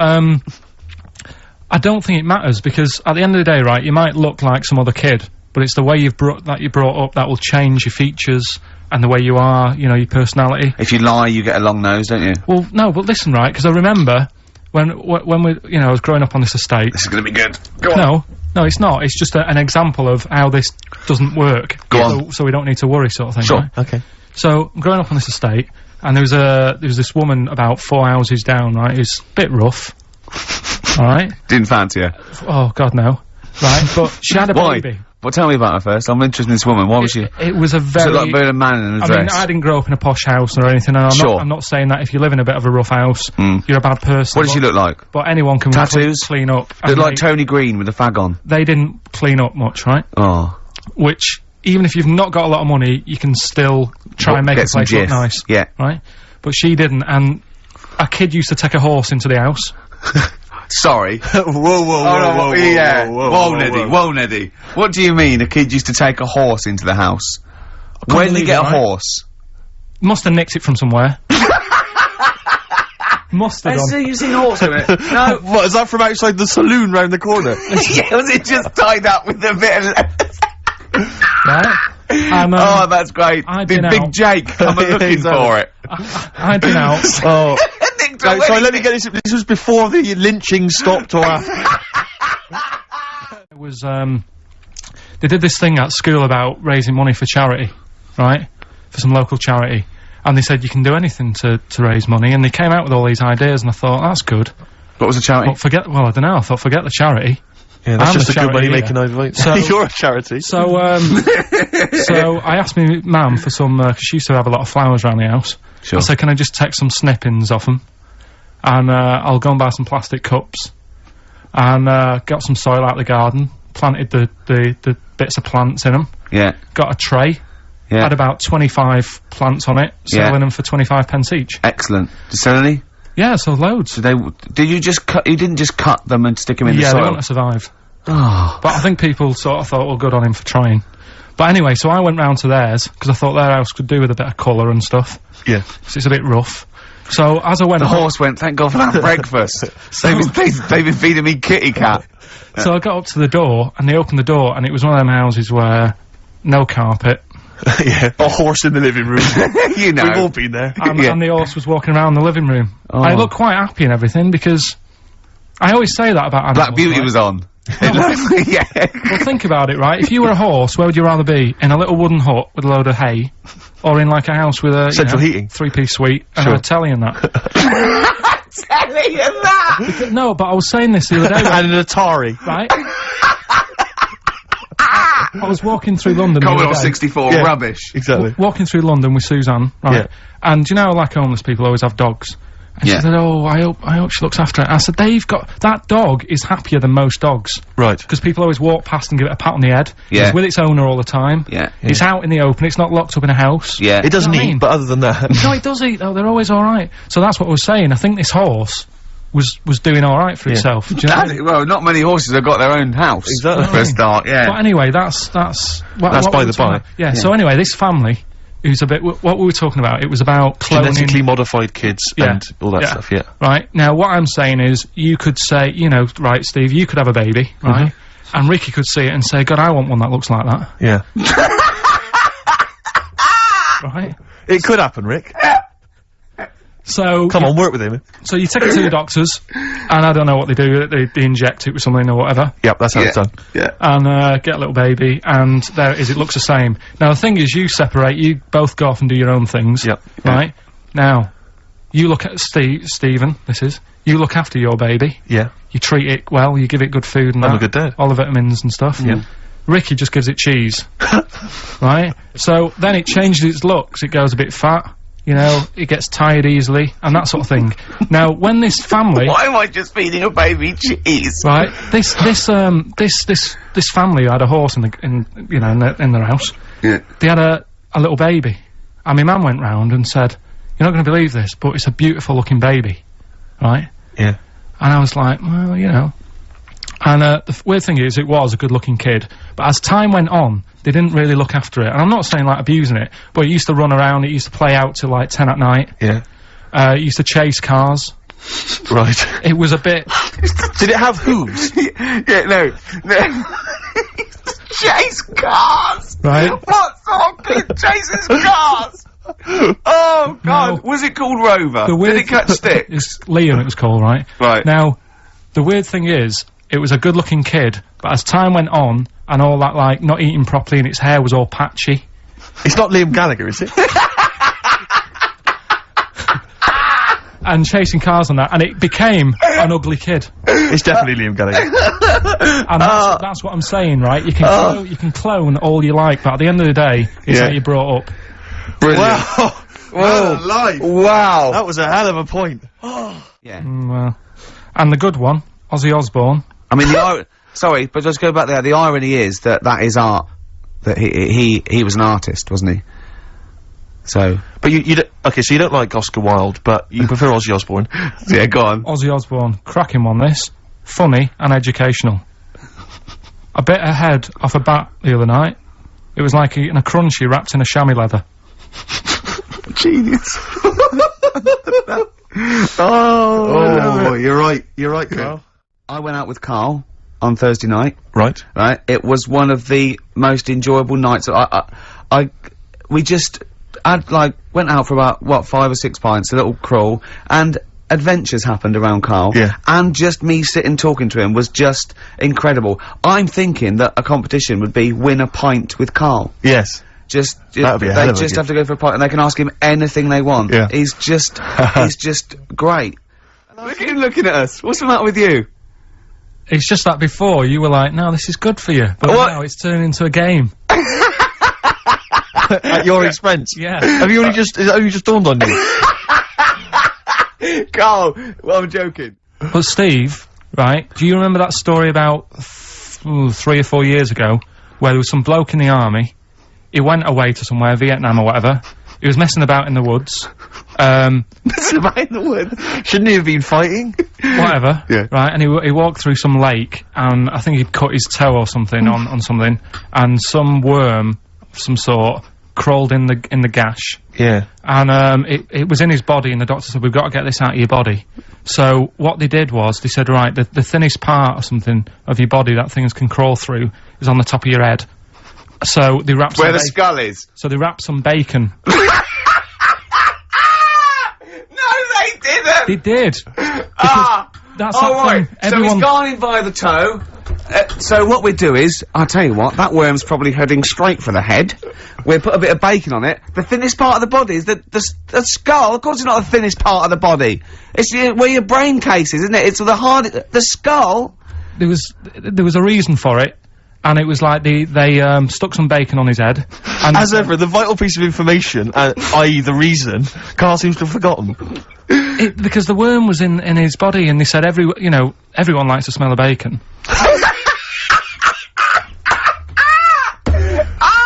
I don't think it matters, because at the end of the day, right, you might look like some other kid, but it's the way you're brought up that will change your features and the way you are, you know, your personality. If you lie, you get a long nose, don't you? Well, no, but listen, right, because I remember when we, you know, I was growing up on this estate. This is gonna be good. Go on. No, it's not. It's just an example of how this doesn't work. Go on. So we don't need to worry, sort of thing. Sure. Right? Okay. So growing up on this estate, and there was this woman about 4 houses down, right, who's a bit rough. Alright? Didn't fancy her. Oh, God, no. Right, but she had a Why? baby. Well, tell me about her first. I'm interested in this woman. Why was she? It was a She very... looked like a man in a I dress. mean, I didn't grow up in a posh house or anything, and Sure. I'm not saying that if you live in a bit of a rough house, you're a bad person. What did she look like? But anyone can Tattoos? clean up. Looked and like Tony Green with a fag on. they didn't clean up much, right? Oh. Which, even if you've not got a lot of money, you can still try and make Get a some place look jiff. nice. Yeah. Right? But she didn't, and a kid used to take a horse into the house. Sorry. Whoa, whoa, whoa, yeah. whoa, Whoa, Neddy. Whoa, Neddy. What do you mean a kid used to take a horse into the house? Where did he believe get it, a right? horse? Must have nicked it from somewhere. Must have done. you've seen a horse in it. No. What, is that from outside the saloon round the corner? Yeah, was it just tied up with a bit of... Right? And, Oh, that's great. I'd Did been Big out. Jake come looking Exactly. for it? I'd been out. Oh. Nicked Right, already. sorry, let me get this. This was before the lynching stopped or after? It was, they did this thing at school about raising money for charity, right? For some local charity. And they said you can do anything to raise money, and they came out with all these ideas, and I thought, that's good. What was the charity? But I don't know, I thought, forget the charity. Yeah, that's I'm just a a good charity money making leader. advice. So- You're a charity. So, so I asked me mum for some, 'cause she used to have a lot of flowers around the house. Sure. I said, can I just take some snippings off them? And, I'll go and buy some plastic cups. And, got some soil out of the garden, planted the bits of plants in them, Yeah. got a tray, Yeah. had about 25 plants on it, selling them for 25 pence each. Excellent. Did you sell any? Yeah, so loads. So did you just cut, you didn't just cut them and stick them in the Yeah, soil? they want to survive. Oh. But I think people sort of thought, well, good on him for trying. But anyway, so I went round to theirs, because I thought their house could do with a bit of colour and stuff. Yeah. 'Cause it's a bit rough. So, as I went The up, horse went, thank God for that breakfast. They've been feeding me kitty cat. so I got up to the door, and they opened the door, and it was one of them houses where no carpet, Yeah. A horse in the living room. You know. We've all been there. and, Yeah. and the horse was walking around the living room. Oh. I looked quite happy and everything, because I always say that about animals. Black Beauty right? was on. Yeah. Well, think about it, right? If you were a horse, where would you rather be? In a little wooden hut with a load of hay, or in like a house with a Central heating. 3-piece suite and Sure. a telly and that? Telling you that! No, but I was saying this the other day, And an Atari. right? I was walking through London the Commodore other day, 64, Yeah. rubbish. Exactly. walking through London with Suzanne, right? Yeah. And you know, like homeless people always have dogs. And Yeah. she said, "Oh, I hope she looks after it." I said, that dog is happier than most dogs, Right. because people always walk past and give it a pat on the head. Yeah. It's with its owner all the time. Yeah. It's out in the open. It's not locked up in a house. Yeah. It doesn't You know what I eat, mean? but other than that. No, it does eat though. They're always all right. So that's what I was saying. I think this horse was doing all right for itself. Do you know? Well, not many horses have got their own house. Exactly. For a start, But yeah. anyway, that's what That's what by we the were talking by. about. Yeah. So anyway, this family, who's a bit what we were talking about. It was about cloning. Genetically modified kids Yeah. and all that Yeah. stuff, yeah. Right, now what I'm saying is, you could say, you know, right, Steve, you could have a baby, right? And Ricky could see it and say, God, I want one that looks like that, Yeah. right? It could happen, Rick. So, Come on, work with him. so you take it to the doctors, and I don't know what they do, they inject it with something or whatever, Yep, that's how it's done. Yeah. and, get a little baby, and there it is, it looks the same. Now, the thing is, you separate, you both go off and do your own things, Yep. right? Now, you look at Stephen, you look after your baby, Yeah. you treat it well, you give it good food and I'm a that, good dad. all the vitamins and stuff. Yeah. Ricky just gives it cheese, right? So then it changes its looks. It goes a bit fat, you know. It gets tired easily and that sort of thing. Now, when this family, Why am I just feeding a baby cheese? right? This family who had a horse in their house. Yeah. They had a little baby, and my mum went round and said, "You're not going to believe this, but it's a beautiful looking baby," right? Yeah. And I was like, well, you know. And the weird thing is, it was a good-looking kid, but as time went on, they didn't really look after it. And I'm not saying, like, abusing it, but it used to run around, it used to play out till, like, 10 at night. Yeah. It used to chase cars. Right. It was a bit. Did it have hooves? Yeah, no. Chase cars! Right. What sort of kid chases cars? Oh, God. No. Was it called Rover? The weird Did it catch sticks? It's Liam, it was called, right? Right. Now, the weird thing is, it was a good-looking kid, but as time went on, and all that, like, not eating properly and its hair was all patchy. It's not Liam Gallagher, is it? And chasing cars and that, and it became an ugly kid. It's definitely Liam Gallagher. And that's what I'm saying, right? You can clone all you like, but at the end of the day, it's how you brought up. Brilliant. Wow. Wow. Life. Wow. That was a hell of a point. Yeah. Well, and the good one, Ozzy Osbourne. I mean, sorry, but just go back there. The irony is that is art. That he was an artist, wasn't he? So. But you don't, okay, so you don't like Oscar Wilde, but you prefer Ozzy Osbourne. Yeah, go on. Ozzy Osbourne, cracking one this. Funny and educational. I bit a head off a bat the other night. It was like eating a crunchy wrapped in a chamois leather. Genius. Oh, you're right, Carl. I went out with Karl on Thursday night. Right. Right. It was one of the most enjoyable nights. We just went out for about, what, 5 or 6 pints, a little crawl, and adventures happened around Karl. Yeah. And just me sitting talking to him was just incredible. I'm thinking that a competition would be win a pint with Karl. Yes. That would be a hell they of a just gift. have to go for a pint and they can ask him anything they want. Yeah. He's just great. Look at him looking at us. What's the matter with you? It's just that before, you were like, no, this is good for you. But What? now it's turning into a game. At your expense. Yeah. Have you only just dawned on you? Karl, well, I'm joking. But Steve, right, do you remember that story about 3 or 4 years ago, where there was some bloke in the army, he went away to somewhere, Vietnam or whatever, he was messing about in the woods, Messing about in the woods. Shouldn't he have been fighting? whatever, Yeah. right, and he walked through some lake, and I think he'd cut his toe or something on something, and some worm of some sort crawled in the gash, Yeah. and it was in his body, and the doctor said, we've got to get this out of your body. So what they did was, they said, right, the thinnest part or something of your body that things can crawl through is on the top of your head. So they wrapped Where the skull is. So they wrapped some bacon. No, they didn't! They did. That's Oh, that right. thing. So Everyone. he's gone in by the toe. So what we do is, I'll tell you what, that worm's probably heading straight for the head. We'll put a bit of bacon on it. The thinnest part of the body is the skull. Of course it's not the thinnest part of the body. It's where your brain case is, isn't it? It's the skull. There was a reason for it, and it was like they stuck some bacon on his head. And As ever, the vital piece of information, i.e. the reason, Carl seems to have forgotten. because the worm was in his body, and they said everyone likes to smell of bacon.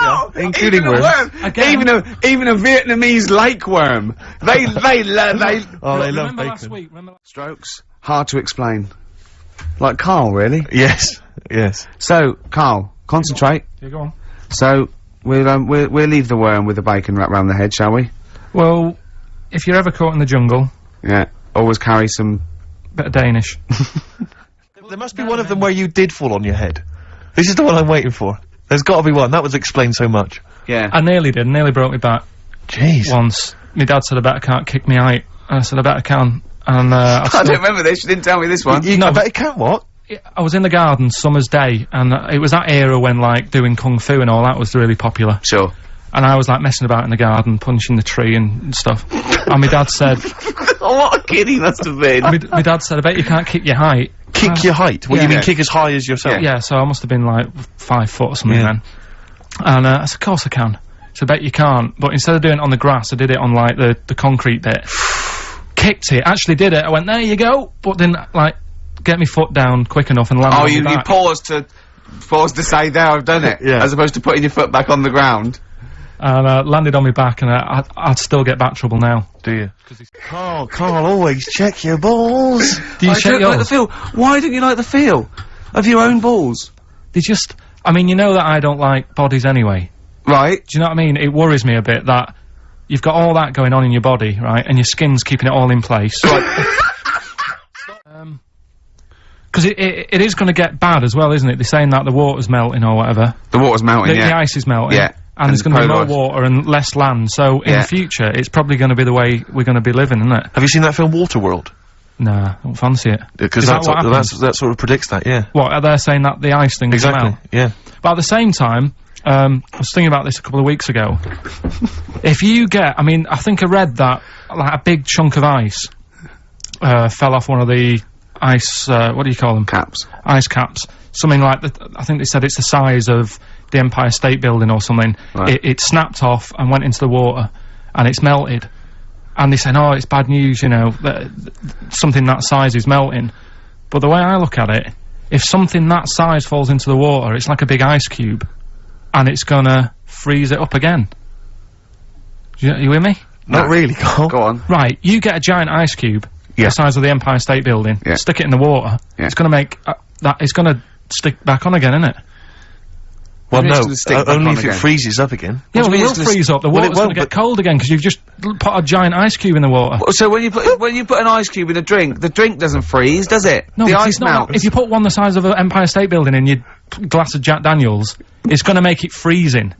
Oh, including even a worms. worm. Again. Even a Vietnamese lake worm. They Oh, they love Remember last bacon. week? Remember Strokes. Hard to explain. Like Karl, really. Yes. Yes. So, Karl, concentrate. Yeah, go on. So, we'll leave the worm with the bacon wrapped around the head, shall we? Well, if you're ever caught in the jungle, Yeah. Always carry some... bit of Danish. There must be one of them where you did fall on your head. This is the one I'm waiting for. There's got to be one. That would explain so much. Yeah. I nearly did. Nearly broke my back Jeez. once. My dad said I better can't kick me out. And I said I better can. And I don't remember this. You didn't tell me this one. I bet it can. What? I was in the garden summer's day, and it was that era when like doing kung fu and all that was really popular. Sure. And I was like messing about in the garden, punching the tree and stuff. And my dad said, Oh, what a kid he must have been. my dad said, I bet you can't kick your height. Kick your height? What, yeah. you mean kick as high as yourself? Yeah, so I must have been like 5 foot or something Yeah. then. And I said, of course I can. So I bet you can't. But instead of doing it on the grass, I did it on like the concrete bit. Kicked it, actually did it. I went, there you go. But didn't like get my foot down quick enough and land on you my back. paused to say, there, I've done it. Yeah. As opposed to putting your foot back on the ground. And landed on my back, and I'd still get back trouble now. Do you? Carl, always check your balls. Do you I check don't like the yours? feel. Why don't you like the feel of your own balls? They just, I mean, you know that I don't like bodies anyway. Right. Do you know what I mean? It worries me a bit that you've got all that going on in your body, right, and your skin's keeping it all in place. Because it is going to get bad as well, isn't it? They're saying that the water's melting or whatever. The water's melting, The ice is melting. Yeah. And there's going to be more polar ice. water and less land. So in the future, it's probably going to be the way we're going to be living, isn't it? Have you seen that film Waterworld? Nah, I don't fancy it. Because Is that what happens? that sort of predicts that, yeah. What, are they saying that the ice thing Exactly, will melt? yeah. But at the same time, I was thinking about this a couple of weeks ago. If you get, I mean, I think I read that, like, a big chunk of ice, fell off one of the ice, what do you call them? Caps. Ice caps. Something like, I think they said it's the size of the Empire State Building or something. Right. It snapped off and went into the water, and it's melted. And they say, oh, it's bad news, you know, something that size is melting. But the way I look at it, if something that size falls into the water, it's like a big ice cube, and it's gonna freeze it up again. You with me? Not really, Carl. Go on. Right, you get a giant ice cube, the size of the Empire State Building, stick it in the water, it's gonna make, it's gonna stick back on again, isn't it? Well, It's no, gonna stick back only on if again. it freezes up again. Yeah, well, do it you will mean freeze up, the Well, it water's gonna won't, get but- cold again, because you've just put a giant ice cube in the water. So when you put an ice cube in a drink, the drink doesn't freeze, does it? No, the because ice it's not, melts. if you put one the size of an Empire State Building in your glass of Jack Daniels, it's gonna make it freezing.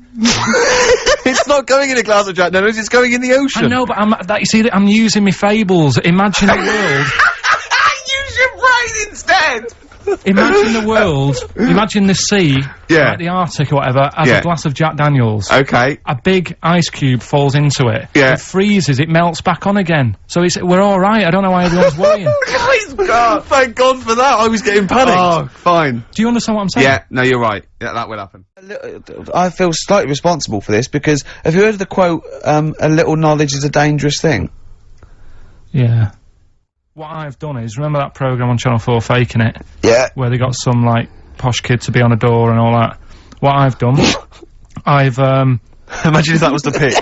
It's not going in a glass of Jack Daniels, it's going in the ocean. I know, but you see, I'm using my fables. Imagine a world. Use your brain instead! Imagine the world. Imagine the sea, Yeah. like the Arctic or whatever, as Yeah. a glass of Jack Daniels. Okay. A big ice cube falls into it. Yeah. It freezes. It melts back on again. So we're all right. I don't know why everyone's worrying. Guys, God. Thank God for that, I was getting panicked. Oh, fine. Do you understand what I'm saying? Yeah, no, you're right. Yeah, that will happen. I feel slightly responsible for this because have you heard of the quote, a little knowledge is a dangerous thing? Yeah. What I've done is, remember that programme on Channel 4, Faking It? Yeah. Where they got some, like, posh kid to be on a door and all that. What I've done, I've, Imagine if that was the pitch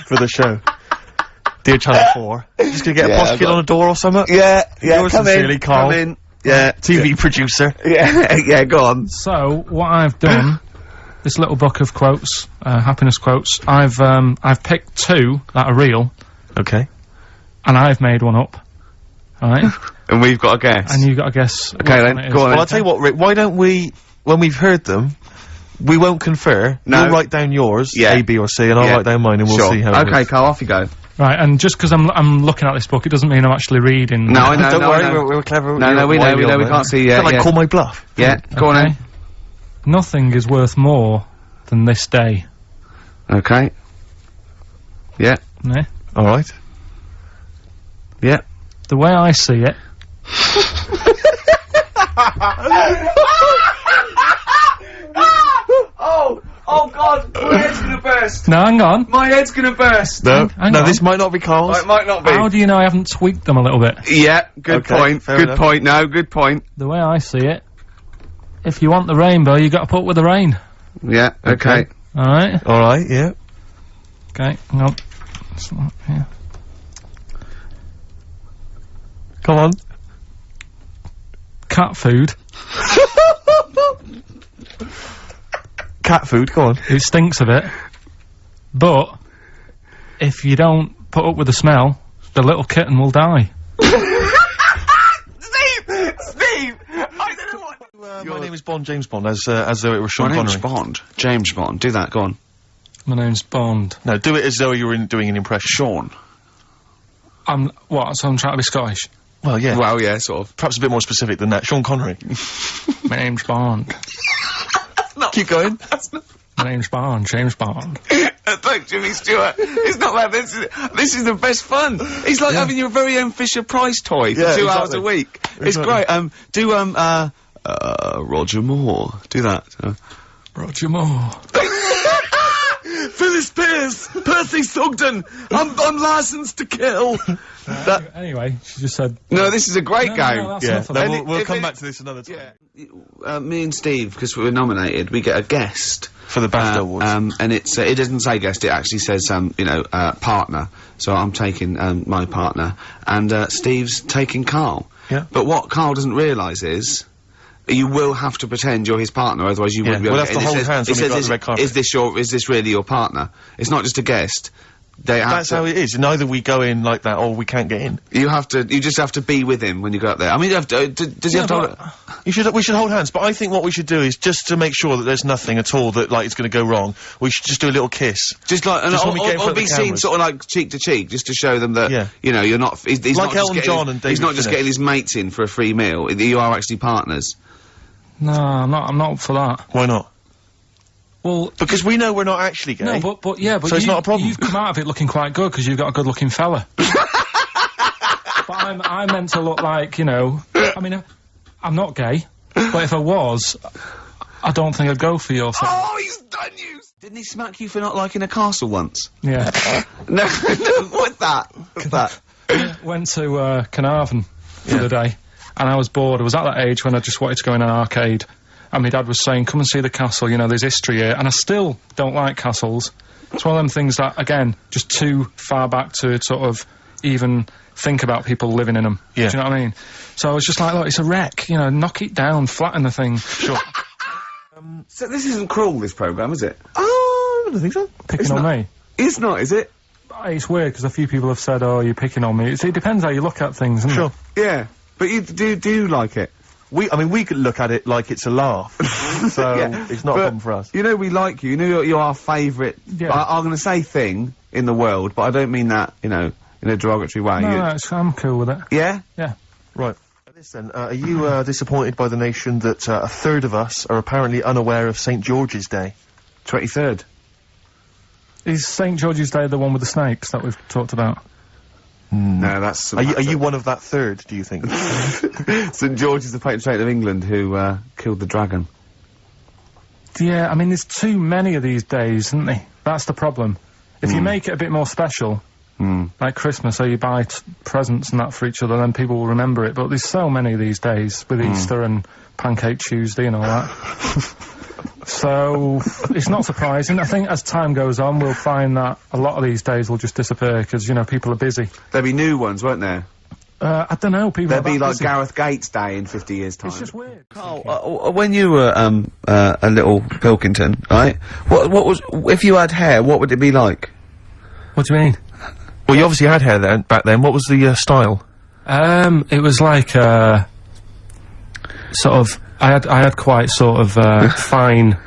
for the show. Dear Channel 4, just gonna get a posh kid on a door or something? Yeah, yeah, Yours come sincerely, in, Carl. come in. Yeah. TV producer. Yeah, yeah, go on. So, what I've done, this little book of quotes, happiness quotes, I've picked two that are real, Okay. and I've made one up. Right? And we've got a guess. And you've got to guess. Okay, then, go on. Well, I'll tell you what, Rick, why don't we, when we've heard them, we won't confer. No. You'll write down yours, Yeah. A, B, or C, and I'll Yeah. write down mine, and we'll Sure. see how it Okay, goes. Carl, off you go. Right, and just because I'm looking at this book, it doesn't mean I'm actually reading. No, I know, Don't no, worry, I know. we're clever. No, you're no, we know, wily we on know, we there. can't see, Is yeah, that like yeah. call my bluff? Yeah, go on Okay. then. Nothing is worth more than this day. Okay. Yeah, Yeah? Alright. yeah. The way I see it, Oh God, my head's gonna burst! now hang on. My head's gonna burst! No, Hang no, on. this might not be Carl's. It might not be. How do you know I haven't tweaked them a little bit? Yeah, good Okay, point, fair good enough. point, no, good point. The way I see it, if you want the rainbow, you got to put up with the rain. Yeah, okay. All right. Alright, yeah. Okay. Hang on. It's not here. Come on. Cat food. Cat food, go on. It stinks a bit, but if you don't put up with the smell, the little kitten will die. Steve! I don't know what... My name is Bond, James Bond, as though it were Sean My name's Connery. Bond. James Bond. Do that, go on. My name's Bond. No, do it as though you were doing an impression. Sean. So I'm trying to be Scottish. Well, yeah. Well, yeah, sort of. Perhaps a bit more specific than that. Sean Connery. My name's Bond. Keep going. My name's Bond. James Bond. Look, Jimmy Stewart, it's not that, this is the best fun. It's like having your very own Fisher-Price toy for Yeah, 2 hours exactly. a week. It's great. Roger Moore. Do that. Roger Moore. Phyllis Pierce! Percy Sugden! I'm licensed to kill! Anyway, she just said. No, this is a great No, game. no, that's Yeah, enough of no, that. we'll if come it- back to this another time. Me and Steve, because we were nominated, we get a guest. For the BAFTA Awards. And it's, it doesn't say guest, it actually says, partner. So I'm taking, my partner, and, Steve's taking Carl. Yeah. But what Carl doesn't realise is, you will have to pretend you're his partner, otherwise you wouldn't be able we'll to have to get in. hold hands when we go on the red carpet. Is this your, is this really your partner? It's not just a guest. They have That's to, how it is. And either we go in like that or we can't get in. you just have to be with him when you go up there. I mean, you have to, does he have to... We should hold hands, but I think what we should do is just to make sure that there's nothing at all that like is going to go wrong. We should just do a little kiss. Just like, Just when we get in front or of the be seen cameras. sort of like cheek to cheek, just to show them that, Yeah. you know, you're not, he's Like not just Elton getting John and he's David not just Finnis. getting his mates in for a free meal, you are actually partners. No, I'm not up for that. Why not? Well, Because we know we're not actually gay. no, but yeah, but So it's not a problem. You've come out of it looking quite good because you've got a good-looking fella. But I'm meant to look like, you know. I mean, I'm not gay, but if I was, I don't think I'd go for your thing. Oh, he's done you! Didn't he smack you for not liking a castle once? Yeah. No, what's that? What's that? Went to Carnarvon the other day, and I was bored. I was at that age when I just wanted to go in an arcade, and my dad was saying, "Come and see the castle. You know, there's history here." And I still don't like castles. It's one of them things that, again, just too far back to sort of even think about people living in them. Yeah. Do you know what I mean? So I was just like, look, it's a wreck. You know, knock it down, flatten the thing. Sure. So this isn't cruel, this programme, is it? Oh, I don't think so. Picking on me. It's not, is it? It's weird because a few people have said, "Oh, you're picking on me." It depends how you look at things, doesn't Sure. it? Yeah. But you do like it? I mean, we could look at it like it's a laugh. So Yeah, it's not a but problem for us. You know we like you. You know you're our favourite. Yeah. I'm going to say thing in the world, but I don't mean that, you know, in a derogatory way. No, You- I'm cool with it. Yeah? Yeah. Right. Listen, are you disappointed by the nation that a third of us are apparently unaware of St. George's Day? 23rd. Is St. George's Day the one with the snakes that we've talked about? No, that's... Are you one of that third, do you think? St George is the patron saint of England who killed the dragon. Yeah, I mean, there's too many of these days, isn't there? That's the problem. If you make it a bit more special, like Christmas, so you buy presents and that for each other, then people will remember it. But there's so many of these days, with Easter and Pancake Tuesday and all that. So, it's not surprising. I think as time goes on, we'll find that a lot of these days will just disappear, because, you know, people are busy. There'll be new ones, won't there? I don't know, people There'll are be that like busy. Gareth Gates Day in 50 years' time. It's just weird. When you were a little Pilkington, right? What was, if you had hair, what would it be like? What do you mean? Well, you obviously had hair then, back then. What was the style? It was like, sort of, I had quite sort of, fine,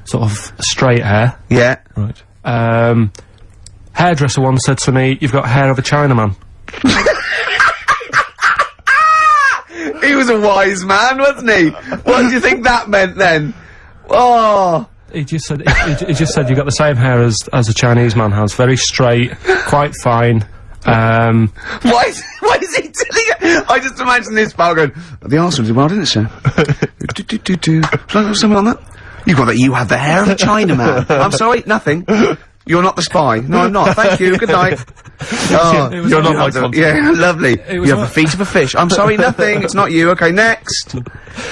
sort of straight hair. Yeah. Right. Hairdresser once said to me, "You've got hair of a Chinaman." He was a wise man, wasn't he? What do you think that meant then? Oh. He just said, he just said, "You've got the same hair as a Chinese man has. Very straight, quite fine." Why is he telling you? I just imagine this pal going, "The Arsenal did well, didn't it, sir?" Shall I have something on that? You have the hair of a Chinaman. I'm sorry, nothing. You're not the spy. No, I'm not. Thank you. Good night. Oh, It was You're not one- my contact. yeah, lovely. You have the feet of a fish. I'm sorry, nothing. It's not you. Okay, next.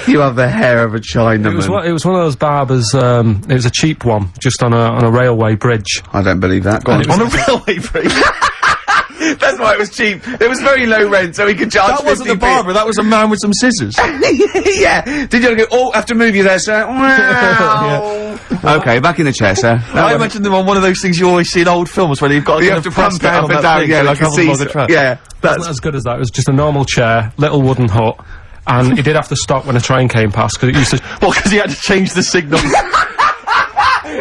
You have the hair of a Chinaman. It was one of those barbers. It was a cheap one, just on a railway bridge. I don't believe that. Go on. On a railway bridge? That's why it was cheap. It was very low rent, so he could charge. That wasn't the 50p. barber, that was a man with some scissors. Yeah. Did you go? Oh, have to move you there, sir. Wow. Okay, back in the chair, sir. I imagine them on one of those things you always see in old films where you've got You to have to press pump it up on and that down. thing Yeah, so like it a comes along the seesaw. track. Yeah. It wasn't as good as that. It was just a normal chair, little wooden hut, and he did have to stop when a train came past because it used to. Well, because he had to change the signal.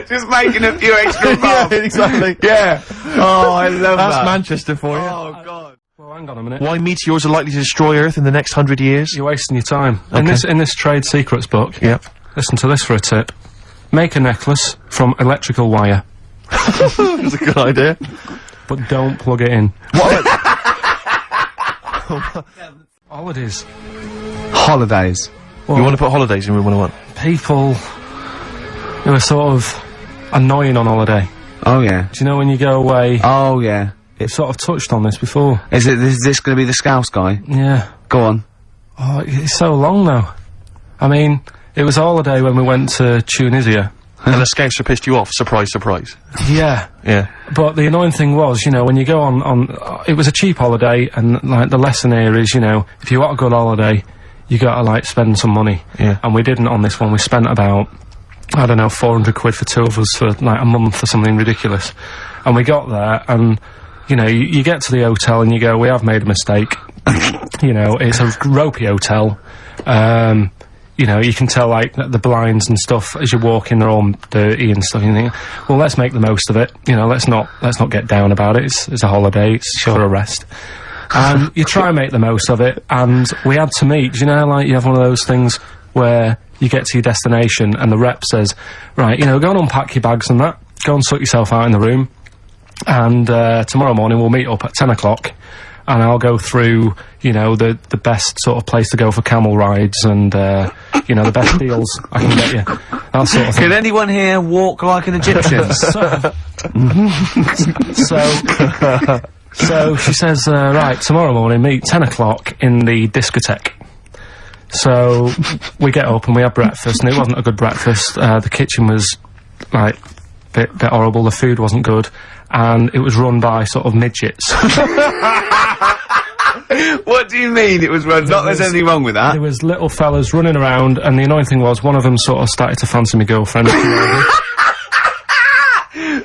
Just making a few extra Yeah, bucks. exactly. Yeah. Oh, I love That's that. Manchester for you. Oh, God. Well, hang on a minute. Why meteors are likely to destroy Earth in the next 100 years? You're wasting your time. Okay. In this trade secrets book, Yep. listen to this for a tip. Make a necklace from electrical wire, That's a good idea. but don't plug it in. What? Holidays. Holidays. You want to put holidays in room 101? People who are sort of annoying on holiday. Oh, yeah. Do you know when you go away? Oh, yeah. We've sort of touched on this before. Is this going to be the Scouse guy? Yeah. Go on. Oh, it's so long now. I mean, it was a holiday when we went to Tunisia. And the Scouser pissed you off, surprise, surprise. Yeah. Yeah. But the annoying thing was, you know, when you go on it was a cheap holiday, and, like, the lesson here is, you know, if you want a good holiday, you gotta, like, spend some money. Yeah. And we didn't on this one. We spent about I don't know, 400 quid for 2 of us for like a month or something ridiculous. And we got there, and you know, you get to the hotel and you go, we have made a mistake. You know, it's a ropey hotel. You know, you can tell like the blinds and stuff as you walk in, they're all dirty and stuff. And you think, well, let's make the most of it. You know, let's not get down about it. It's a holiday. It's for a rest. And you try and make the most of it. And we had to meet. You know, like you have one of those things where you get to your destination and the rep says, right, you know, go and unpack your bags and that. Go and sort yourself out in the room. And tomorrow morning we'll meet up at 10 o'clock. And I'll go through, you know, the best sort of place to go for camel rides and, you know, the best deals I can get you. That sort of thing. Can anyone here walk like an Egyptian? So she says, right, tomorrow morning, meet 10 o'clock in the discotheque. So we get up and we have breakfast, and it wasn't a good breakfast. The kitchen was, like, bit horrible, the food wasn't good, and it was run by sort of midgets. What do you mean it was run? Not there's anything wrong with that. There was little fellas running around, and the annoying thing was one of them sort of started to fancy my girlfriend.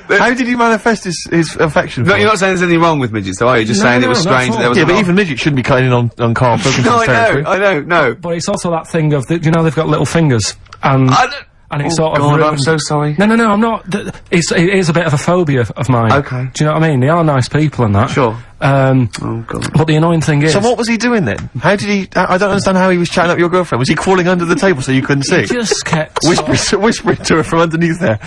How did he manifest his affection for No, you're not saying there's anything wrong with midgets, though, are you? Just saying it was not strange at that there was Yeah, a but lot- even midgets shouldn't be cutting in on Karl Pilkington's No, I territory. know, no. But it's also that thing of, you know, they've got little fingers, and I it's Oh, sort of God, I'm ruined- so sorry. No, I'm not. It is a bit of a phobia of mine. Okay. Do you know what I mean? They are nice people and that. Sure. Oh, God. But the annoying thing is, So what was he doing then? How did he... I don't understand how he was chatting up your girlfriend. Was he crawling under the table so you couldn't see? just kept Whispering to her from underneath there.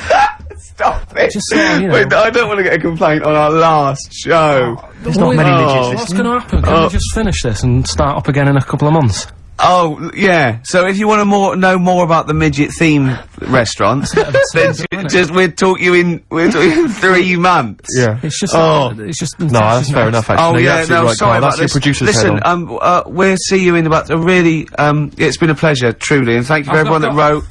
Stop it. Just saying, you know. Wait, I don't want to get a complaint on our last show. There's not many midgets What's going to happen? Can we just finish this and start up again in a couple of months? Oh, yeah. So if you want to know more about the midget theme restaurant, then we'll talk you in 3 months. Yeah. It's just. It's just. No, that's fair enough, actually. Oh You're yeah, absolutely no, right, sorry Karl. about That's your this. producer's Listen, head on. we'll see you in about a really. It's been a pleasure, truly, and thank you for everyone that wrote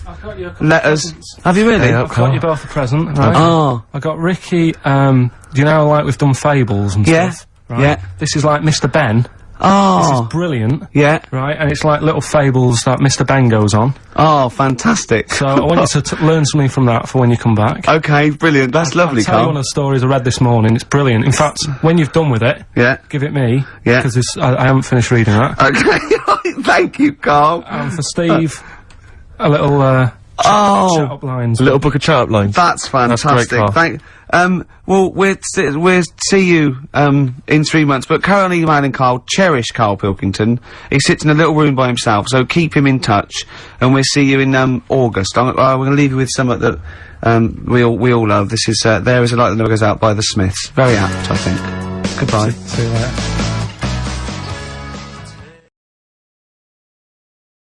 letters. Have you really? Hey, I've got you both a present, right? Oh, I got Ricky. Do you know, like we've done fables and Yeah, stuff. Right? yeah. This is like Mr. Ben. This oh, is brilliant. yeah. Right, and it's like little fables that Mr. Ben goes on. Oh, fantastic. So I want you to learn something from that for when you come back. Okay, brilliant. That's lovely, I'll tell you one Karl. of the stories I read this morning. It's brilliant. In fact, when you've done with it, Yeah. give it me. Yeah. Because I haven't finished reading that. Okay. Thank you, Karl. And for Steve, a little chat Oh, up lines. A little book of chat-up lines. that's fantastic. great, Karl. Well, we'll see you in 3 months. But carry on emailing Karl. Cherish Karl Pilkington. He sits in a little room by himself, so keep him in touch. And we'll see you in August. We're going to leave you with something that we all love. This is There Is a Light That Never Goes Out by the Smiths. Very apt, I think. Goodbye. See you later.